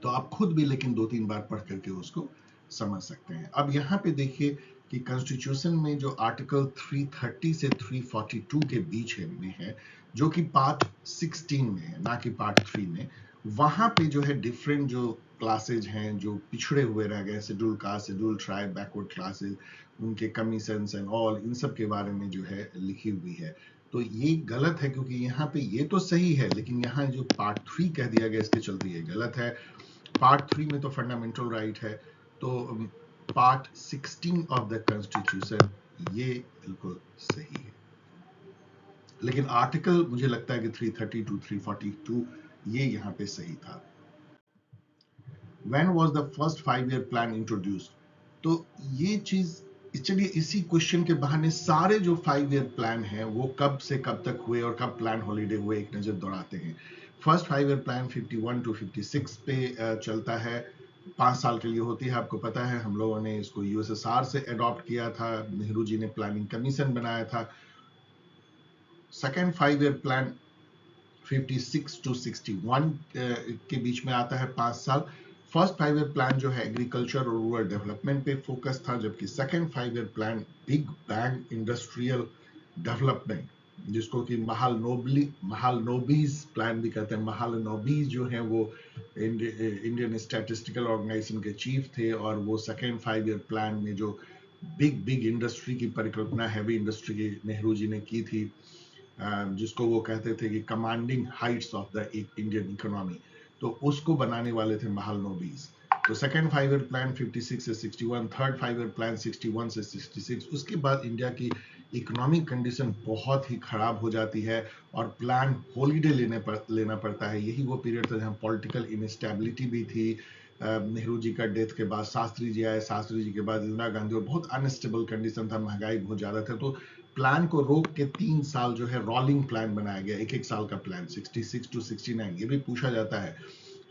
तो आप खुद भी लेकिन 2-3 बार पढ़ करके उसको समझ सकते हैं। अब यहाँ पे देखिए कि कॉन्स्टिट्यूशन में जो आर्टिकल 330 से 342 के बीच में है, जो कि पार्ट 16 में है, ना कि पार्ट 3 में, वहां पे जो है डिफरेंट जो क्लासेज हैं जो पिछड़े हुए रह गए, schedule caste, schedule tribe, backward classes, उनके कमीशंस एंड ऑल, इन सब के बारे में जो है लिखी हुई है। तो ये गलत है, क्योंकि यहाँ पे ये तो सही है, लेकिन यहाँ जो पार्ट 3 कह दिया गया, इसके चलते ये गलत है। पार्ट 3 में तो फंडामेंटल राइट है, तो पार्ट 16 ऑफ द कॉन्स्टिट्यूशन ये बिल्कुल सही है। लेकिन आर्टिकल मुझे लगता है कि 332, 342 ये यहाँ पे सही था। When was the first 5-year plan introduced? तो ये चीज, चलिए इसी क्वेश्चन के बहाने सारे जो 5-year प्लान हैं वो कब से कब तक हुए और कब प्लान हॉलीडे हुए एक नजर दौड़ाते हैं। फर्स्ट 5-year प्लान 51 to 56 पे चलता है, 5 साल के लिए होती है। आपको पता है हम लोगों ने इसको यूएसएसआर से अडॉप्ट किया था, नेहरू जी ने प्लानिंग कमीशन बनाया था। सेकेंड 5-year प्लान 56 to 61 के बीच में आता है, 5 साल। फर्स्ट 5-year प्लान जो है एग्रीकल्चर और रूरल डेवलपमेंट पे फोकस था, जबकि second 5-year plan big bang industrial development, जिसको कि महालनोबिस प्लान भी कहते हैं, महालनोबिस जो है वो इंडियन स्टैटिस्टिकल ऑर्गेनाइजेशन के चीफ थे, और वो सेकेंड 5 ईयर प्लान में जो बिग इंडस्ट्री की परिकल्पना हैवी इंडस्ट्री की नेहरू जी ने की थी, जिसको वो कहते थे कि commanding Heights of the Indian economy, तो उसको बनाने वाले थे महालनोबिस। तो सेकेंड 5 ईयर प्लान 56 से 61, थर्ड 5 ईयर प्लान 61 से 66। उसके बाद इंडिया की इकोनॉमिक कंडीशन बहुत ही खराब हो जाती है और प्लान हॉलीडे लेना पड़ता है। यही वो पीरियड था जहाँ पॉलिटिकल इनस्टेबिलिटी भी थी। नेहरू जी का डेथ के बाद शास्त्री जी आए, शास्त्री जी के बाद इंदिरा गांधी, और बहुत अनस्टेबल कंडीशन था, महंगाई बहुत ज्यादा था। तो प्लान को रोक के 3 साल जो है रोलिंग प्लान बनाया गया, एक साल का प्लान 66 to 69। ये भी पूछा जाता है।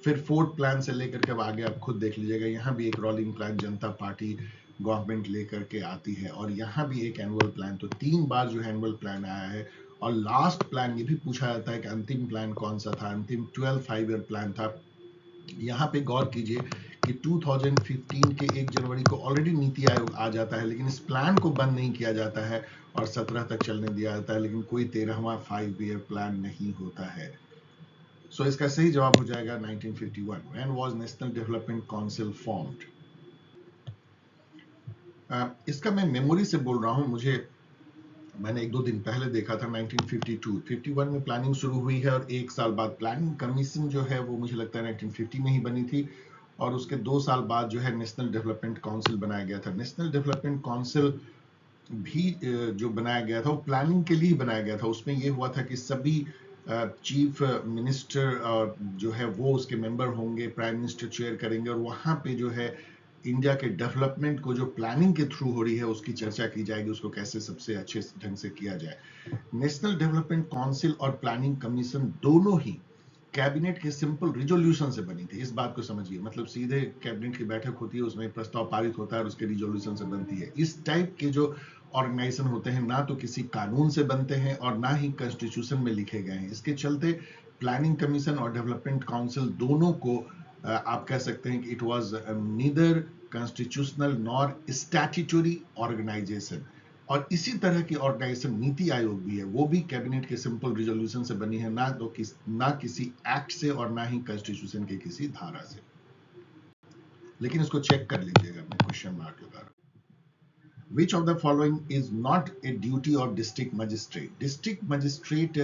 फिर फोर्थ प्लान से लेकर के अब आगे आप खुद देख लीजिएगा, यहाँ भी एक रोलिंग प्लान जनता पार्टी गवर्नमेंट लेकर के आती है, और यहाँ भी एक एनुअल प्लान। तो 3 बार जो है एनुअल प्लान आया है। और लास्ट प्लान ये भी पूछा जाता है कि अंतिम प्लान कौन सा था। अंतिम 12 5 ईयर प्लान था। यहाँ पे गौर कीजिए कि 2015 के 1 जनवरी को ऑलरेडी नीति आयोग आ जाता है, लेकिन इस प्लान को बंद नहीं किया जाता है और 17 तक चलने दिया जाता है, लेकिन कोई 13वां 5 ईयर प्लान नहीं होता है। सो इसका सही जवाब हो जाएगा 1951। When was National Development Council formed? इसका मैं मेमोरी से बोल रहा हूं, मैंने 1-2 दिन पहले देखा था। 1952 51 में प्लानिंग शुरू हुई है, और 1 साल बाद प्लानिंग कमीशन जो है वो मुझे लगता है 1950 में ही बनी थी, और उसके 2 साल बाद जो है नेशनल डेवलपमेंट काउंसिल बनाया गया था। नेशनल डेवलपमेंट काउंसिल भी जो बनाया गया था वो प्लानिंग के लिए बनाया गया था। उसमें ये हुआ था कि सभी चीफ मिनिस्टर जो है वो उसके मेंबर होंगे, प्राइम मिनिस्टर चेयर करेंगे, और वहां पे जो है इंडिया के डेवलपमेंट को जो प्लानिंग के थ्रू हो रही है उसकी चर्चा की जाएगी, उसको कैसे सबसे अच्छे ढंग से किया जाए। नेशनल डेवलपमेंट काउंसिल और प्लानिंग कमीशन दोनों ही कैबिनेट के सिंपल रिजोल्यूशन से बनी थी। इस बात को समझिए, मतलब सीधे कैबिनेट की बैठक होती है, उसमें प्रस्ताव पारित होता है और उसके रिजोल्यूशन से बनती है। इस टाइप के जो ऑर्गेनाइजेशन होते हैं ना तो किसी कानून से बनते हैं और ना ही कॉन्स्टिट्यूशन में लिखे गए हैं। इसके चलते प्लानिंग कमीशन और डेवलपमेंट काउंसिल दोनों को आप कह सकते हैं कि it was neither constitutional nor statutory organisation. और इसी तरह की ऑर्गेनाइजेशन नीति आयोग भी है, वो भी कैबिनेट के सिंपल रिजोल्यूशन से बनी है, ना किसी एक्ट से और ना ही कॉन्स्टिट्यूशन के किसी धारा से। लेकिन इसको चेक कर लीजिएगा अपने क्वेश्चन मार्क के द्वारा। Which of the following is not a duty of district magistrate? District magistrate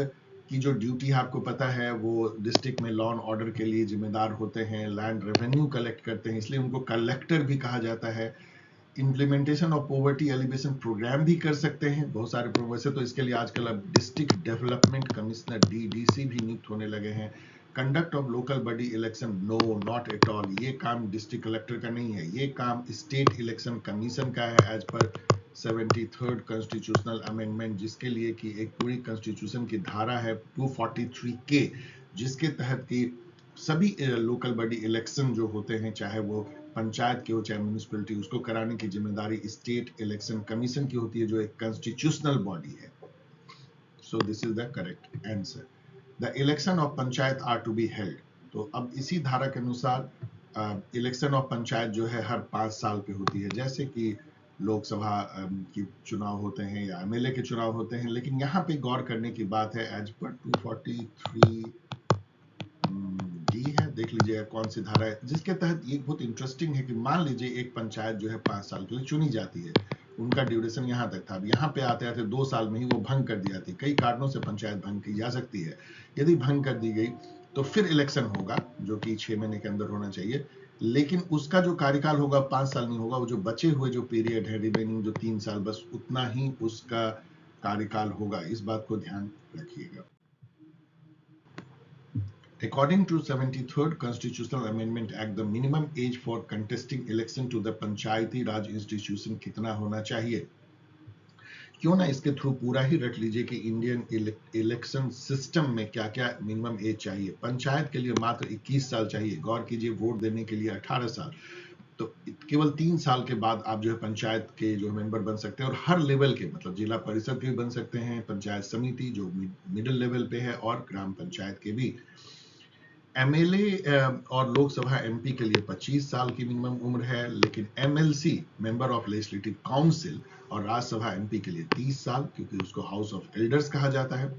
की जो ड्यूटी है आपको पता है, वो डिस्ट्रिक्ट में लॉ एंड ऑर्डर के लिए जिम्मेदार होते हैं, लैंड रेवेन्यू कलेक्ट करते हैं, इसलिए उनको कलेक्टर भी कहा जाता है। Implementation of poverty alleviation programme भी कर सकते हैं, बहुत सारे प्रोग्राम। वैसे तो इसके लिए आजकल अब डिस्ट्रिक्ट डेवलपमेंट कमिश्नर डीडीसी भी नियुक्त होने लगे हैं। Conduct of local body election, no not at all, ये काम डिस्ट्रिक्ट कलेक्टर का नहीं है, ये काम स्टेट इलेक्शन कमीशन का है as per 73rd constitutional amendment, जिसके लिए कि एक पूरी कॉन्स्टिट्यूशन की धारा है 243K, जिसके तहत कि सभी लोकल बॉडी इलेक्शन जो होते हैं, चाहे वो पंचायत की हो चाहे म्यूनिसिपैलिटी, उसको कराने की जिम्मेदारी स्टेट इलेक्शन कमीशन की होती है, जो एक कॉन्स्टिट्यूशनल बॉडी है। So this is the correct answer. The election of panchayat are to be held, तो अब इसी धारा के अनुसार इलेक्शन ऑफ पंचायत जो है हर 5 साल पे होती है, जैसे कि लोकसभा की चुनाव होते हैं या एमएलए के चुनाव होते हैं। लेकिन यहाँ पे गौर करने की बात है, एज पर 243 डी है, देख लीजिएगा कौन सी धारा है, जिसके तहत ये बहुत इंटरेस्टिंग है कि मान लीजिए एक पंचायत जो है 5 साल के लिए चुनी जाती है, उनका ड्यूरेशन यहाँ तक था। अब यहाँ पे आते आते 2 साल में ही वो भंग कर दी जाती है। कई कारणों से पंचायत भंग की जा सकती है। यदि भंग कर दी गई तो फिर इलेक्शन होगा, जो कि 6 महीने के अंदर होना चाहिए, लेकिन उसका जो कार्यकाल होगा 5 साल नहीं होगा, वो जो बचे हुए जो पीरियड है रिमेनिंग जो 3 साल, बस उतना ही उसका कार्यकाल होगा। इस बात को ध्यान रखिएगा। According to 73rd Constitutional Amendment Act, the minimum age for contesting election to the Panchayati Raj institution कितना होना चाहिए? क्यों ना इसके थ्रू पूरा ही रख लीजिए कि इंडियन इलेक्शन सिस्टम में क्या क्या मिनिमम एज चाहिए। पंचायत के लिए मात्र 21 साल चाहिए। गौर कीजिए, वोट देने के लिए 18 साल। तो केवल 3 साल के बाद आप जो है पंचायत के जो मेंबर बन सकते हैं, और हर लेवल के, मतलब जिला परिषद के भी बन सकते हैं, पंचायत समिति जो मिडिल लेवल पे है, और ग्राम पंचायत के भी। एमएलए और लोकसभा एमपी के लिए 25 साल की मिनिमम उम्र है, लेकिन MLC member of legislative council और राज्यसभा एमपी के लिए 30 साल, क्योंकि उसको हाउस ऑफ एल्डर्स कहा जाता है।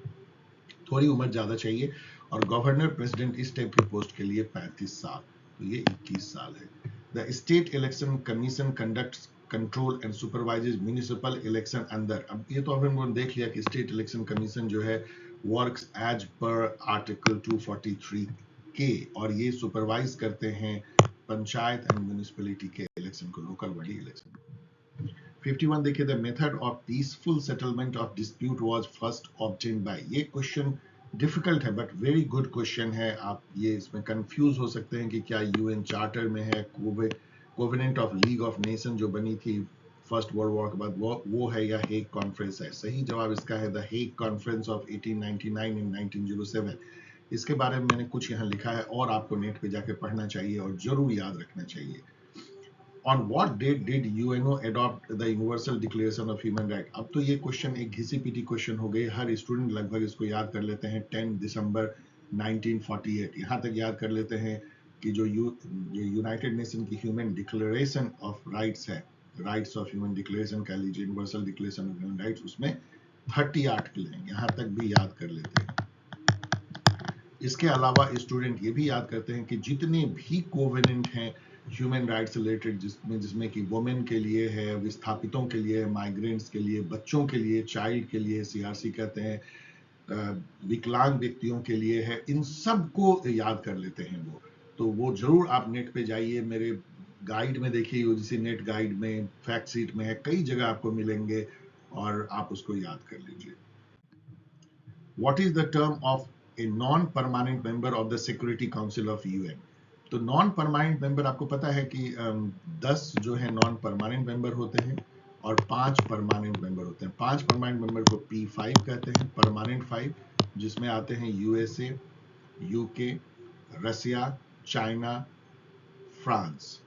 थोड़ी उम्र ज्यादा चाहिए। और गवर्नर प्रेसिडेंट इस टाइप की पोस्ट के लिए 35 साल, तो ये 21 साल है। The state election commission conducts control and supervises municipal election अंदर, अब ये तो हम लोगों ने देख लिया कि स्टेट इलेक्शन कमीशन जो है वर्क्स एज पर आर्टिकल 243 के, और ये सुपरवाइज करते हैं पंचायत एंड म्यूनिसिपैलिटी के इलेक्शन को, लोकल बॉडी इलेक्शन। 51 देखिए, the method of peaceful settlement of dispute was first obtained by, ये क्वेश्चन डिफिकल्ट है बट वेरी गुड क्वेश्चन है। आप ये इसमें कंफ्यूज हो सकते हैं कि क्या यूएन चार्टर में है, covenant of league of nation जो बनी थी फर्स्ट वर्ल्ड वॉर के बाद, वो है या हेग कॉन्फ्रेंस है। सही जवाब इसका है द हेग कॉन्फ्रेंस ऑफ 1899 इन 1907। इसके बारे में मैंने कुछ यहाँ लिखा है और आपको नेट पे जाके पढ़ना चाहिए और जरूर याद रखना चाहिए। On what date did UNO adopt the Universal Declaration of Human Rights? अब तो ये क्वेश्चन एक घिसी पीटी क्वेश्चन हो गई, हर स्टूडेंट लगभग इसको याद कर लेते हैं। 10 दिसंबर 1948, यहाँ तक याद कर लेते हैं कि जो यूनाइटेड नेशन की ह्यूमन डिक्लेरेशन ऑफ राइट्स है, राइट्स ऑफ ह्यूमन डिक्लेरेशन कह लीजिए, universal declaration of human rights, उसमें 30 आर्टिकल हैं, यहाँ तक भी याद कर लेते हैं। इसके अलावा स्टूडेंट ये भी याद करते हैं कि जितने भी कोवेनेंट हैं ह्यूमन राइट्स रिलेटेड, जिसमें कि वुमेन के लिए है, विस्थापितों के लिए, माइग्रेंट्स के लिए, बच्चों के लिए, चाइल्ड के लिए सीआरसी कहते हैं, विकलांग व्यक्तियों के लिए है, इन सब को याद कर लेते हैं तो वो जरूर आप नेट पे जाइए, मेरे गाइड में देखिए, यूजीसी नेट गाइड में, फैक्ट शीट में है, कई जगह आपको मिलेंगे और आप उसको याद कर लीजिए। What is the term of a non permanent member of the security council of UN? तो नॉन परमानेंट मेंबर आपको पता है कि 10 जो है नॉन परमानेंट मेंबर होते हैं और 5 परमानेंट मेंबर होते हैं। 5 परमानेंट मेंबर को P5 कहते हैं, परमानेंट 5, जिसमें आते हैं यूएसए, यूके, रसिया, चाइना, फ्रांस।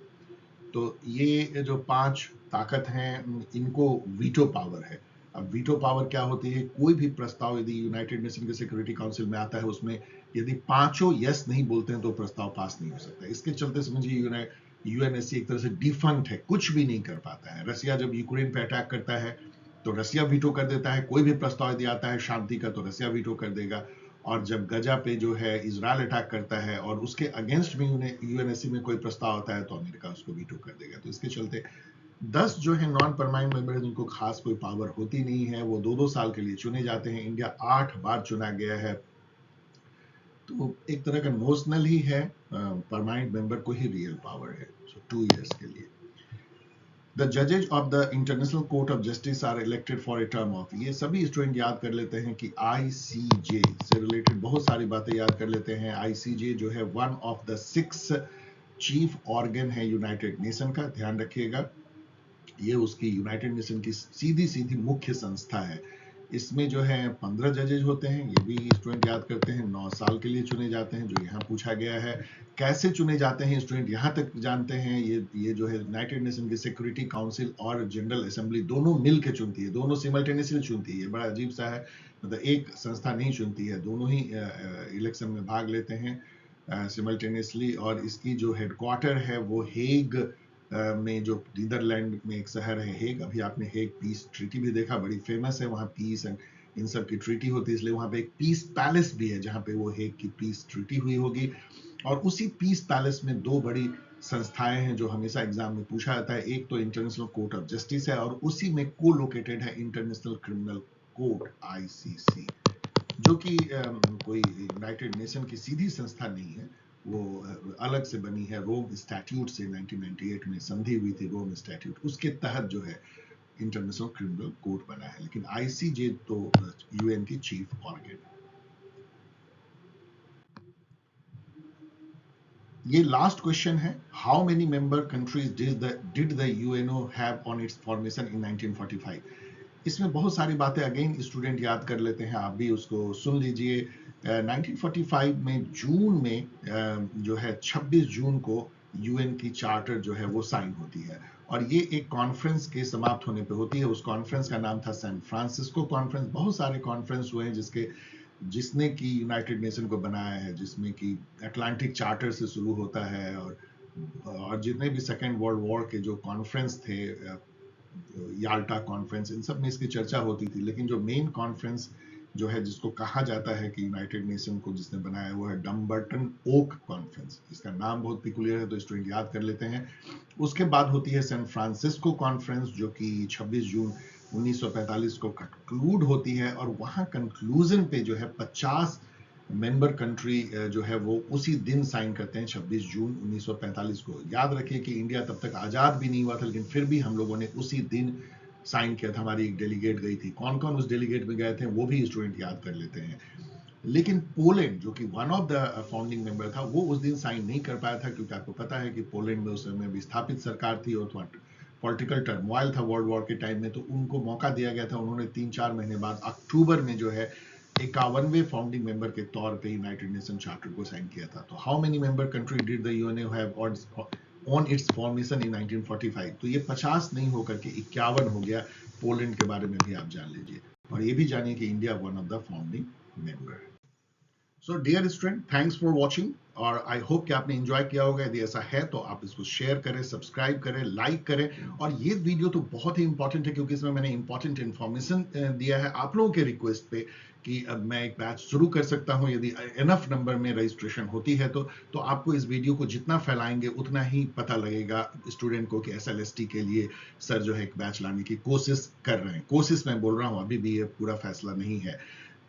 तो ये जो 5 ताकत हैं, इनको वीटो पावर है। अब वीटो पावर क्या होती है? कोई भी प्रस्ताव यदि यूनाइटेड नेशन के सिक्योरिटी काउंसिल में आता है, उसमें यदि 5 यस नहीं बोलते हैं तो प्रस्ताव पास नहीं हो सकता। इसके चलते समझिए यूएनएससी एक तरह से डिफंक्ट है, कुछ भी नहीं कर पाता है। रसिया जब यूक्रेन पे अटैक करता है तो रसिया वीटो कर देता है, कोई भी प्रस्ताव यदि आता है शांति का तो रसिया वीटो कर देगा। और जब गजा पे जो है इजराइल अटैक करता है और उसके अगेंस्ट में यूएनएससी में कोई प्रस्ताव आता है तो अमेरिका उसको वीटो कर देगा। तो इसके चलते 10 जो है नॉन परमानेंट मेंबर, जिनको खास कोई पावर होती नहीं है, वो 2-2 साल के लिए चुने जाते हैं। इंडिया 8 बार चुना गया है, तो एक तरह का नोशनल ही है, परमानेंट मेंबर को ही रियल पावर है। सो 2 इयर्स के लिए। द जजेज of the international court of justice are elected for a term of, ये सभी स्टूडेंट याद कर लेते हैं कि आईसीजे से रिलेटेड बहुत सारी बातें याद कर लेते हैं। आईसीजे जो है 1 ऑफ द 6 चीफ ऑर्गन है यूनाइटेड नेशन का, ध्यान रखिएगा। ये उसकी यूनाइटेड नेशन की सीधी सीधी मुख्य संस्था है। इसमें जो है 15 जजेज होते हैं, ये भी स्टूडेंट याद करते हैं। 9 साल के लिए चुने जाते हैं, जो यहाँ पूछा गया है। कैसे चुने जाते हैं स्टूडेंट यहाँ तक जानते हैं। ये जो है यूनाइटेड नेशन की सिक्योरिटी काउंसिल और जनरल असेंबली दोनों मिल के चुनती है, दोनों सिमल्टेनियसली चुनती है। बड़ा अजीब सा है, मतलब एक संस्था नहीं चुनती है, दोनों ही इलेक्शन में भाग लेते हैं सिमल्टेनियसली। और इसकी जो हेडक्वार्टर है वो हेग में, जो नीदरलैंड में एक शहर है हेग। अभी आपने हेग पीस ट्रीटी भी देखा, बड़ी फेमस है, वहाँ पीस एंड इन सब की ट्रीटी होती है, इसलिए वहाँ पे एक पीस पैलेस भी है जहाँ पे वो हेग की पीस ट्रीटी हुई होगी। और उसी पीस पैलेस में 2 बड़ी संस्थाएं हैं जो हमेशा एग्जाम में पूछा जाता है। एक तो इंटरनेशनल कोर्ट ऑफ जस्टिस है और उसी में को लोकेटेड है इंटरनेशनल क्रिमिनल कोर्ट आईसीसी, जो कि कोई यूनाइटेड नेशन की सीधी संस्था नहीं है, वो अलग से बनी है। रोम स्टैट्यूट से 1998 में संधि हुई थी, रोम स्टैट्यूट, उसके तहत जो है इंटरनेशनल क्रिमिनल कोर्ट बना है। लेकिन आईसीजे तो यूएन की चीफ ऑर्गन। ये लास्ट क्वेश्चन है, how many member countries did the UNO have on it's formation इन 1945? इसमें बहुत सारी बातें अगेन स्टूडेंट याद कर लेते हैं, आप भी उसको सुन लीजिए। 1945 में जून में जो है 26 जून को यूएन की चार्टर जो है वो साइन होती है और ये एक कॉन्फ्रेंस के समाप्त होने पे होती है। उस कॉन्फ्रेंस का नाम था सैन फ्रांसिस्को कॉन्फ्रेंस। बहुत सारे कॉन्फ्रेंस हुए हैं जिसने की यूनाइटेड नेशन को बनाया है, जिसमें कि अटलांटिक चार्टर से शुरू होता है और जितने भी सेकेंड वर्ल्ड वॉर के जो कॉन्फ्रेंस थे, याल्टा कॉन्फ्रेंस, इन सब में इसकी चर्चा होती थी। लेकिन जो मेन कॉन्फ्रेंस जो है, जिसको कहा जाता है कि यूनाइटेड नेशन को जिसने बनाया वो है डम्बर्टन ओक कॉन्फ्रेंस। इसका नाम बहुत पिकुलियर है तो स्टूडेंट याद कर लेते हैं। उसके बाद होती है सैन फ्रांसिस्को कॉन्फ्रेंस, जो कि 26 जून 1945 को कंक्लूड होती है, और वहां कंक्लूजन पे जो है 50 मेंबर कंट्री जो है वो उसी दिन साइन करते हैं 26 जून 1945 को। याद रखिए कि इंडिया तब तक आज़ाद भी नहीं हुआ था, लेकिन फिर भी हम लोगों ने उसी दिन साइन किया था। हमारी एक डेलीगेट गई थी, कौन कौन उस डेलीगेट में गए थे वो भी स्टूडेंट याद कर लेते हैं। लेकिन पोलैंड, जो कि one of the founding member था, वो उस दिन साइन नहीं कर पाया था, क्योंकि आपको पता है कि पोलैंड में उस समय विस्थापित सरकार थी और पॉलिटिकल टर्मोइल था वर्ल्ड वॉर के टाइम में, तो उनको मौका दिया गया था। उन्होंने 3-4 महीने बाद अक्टूबर में जो है 51वें फाउंडिंग मेंबर के तौर पे यूनाइटेड नेशन चार्टर को साइन किया था। तो how many member country did the UNO have on it's formation इन 1945? तो ये 50 नहीं होकर के 51 हो गया। पोलैंड के बारे में भी आप जान लीजिए, और ये भी जानिए कि India one of the founding member. So dear student, thanks for watching, और आई होप कि आपने एंजॉय किया होगा। यदि ऐसा है तो आप इसको शेयर करें, सब्सक्राइब करें, लाइक करें। और ये वीडियो तो बहुत ही इंपॉर्टेंट है, क्योंकि इसमें मैंने इंपॉर्टेंट इन्फॉर्मेशन दिया है आप लोगों के रिक्वेस्ट पे कि अब मैं एक बैच शुरू कर सकता हूं यदि इनफ नंबर में रजिस्ट्रेशन होती है तो आपको इस वीडियो को जितना फैलाएंगे उतना ही पता लगेगा स्टूडेंट को कि SLST के लिए सर जो है एक बैच लाने की कोशिश कर रहे हैं। कोशिश मैं बोल रहा हूं, अभी भी ये पूरा फैसला नहीं है।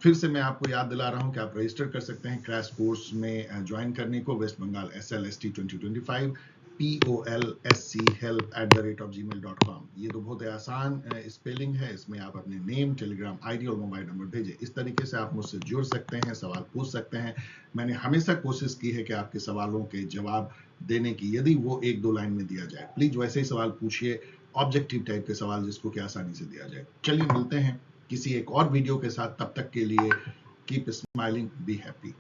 फिर से मैं आपको याद दिला रहा हूं कि आप रजिस्टर कर सकते हैं क्रैश कोर्स में ज्वाइन करने को, वेस्ट बंगाल SLST 2025 polschehelp@gmail.com। ये तो बहुत आसान स्पेलिंग है। इसमें आप अपने नेम, टेलीग्राम आईडी और मोबाइल नंबर भेजें। इस तरीके से आप मुझसे जुड़ सकते हैं, सवाल पूछ सकते हैं। मैंने हमेशा कोशिश की है कि आपके सवालों के जवाब देने की, यदि वो 1-2 लाइन में दिया जाए। प्लीज वैसे ही सवाल पूछिए, ऑब्जेक्टिव टाइप के सवाल जिसको कि आसानी से दिया जाए। चलिए मिलते हैं किसी एक और वीडियो के साथ, तब तक के लिए कीप स्माइलिंग, बी हैप्पी।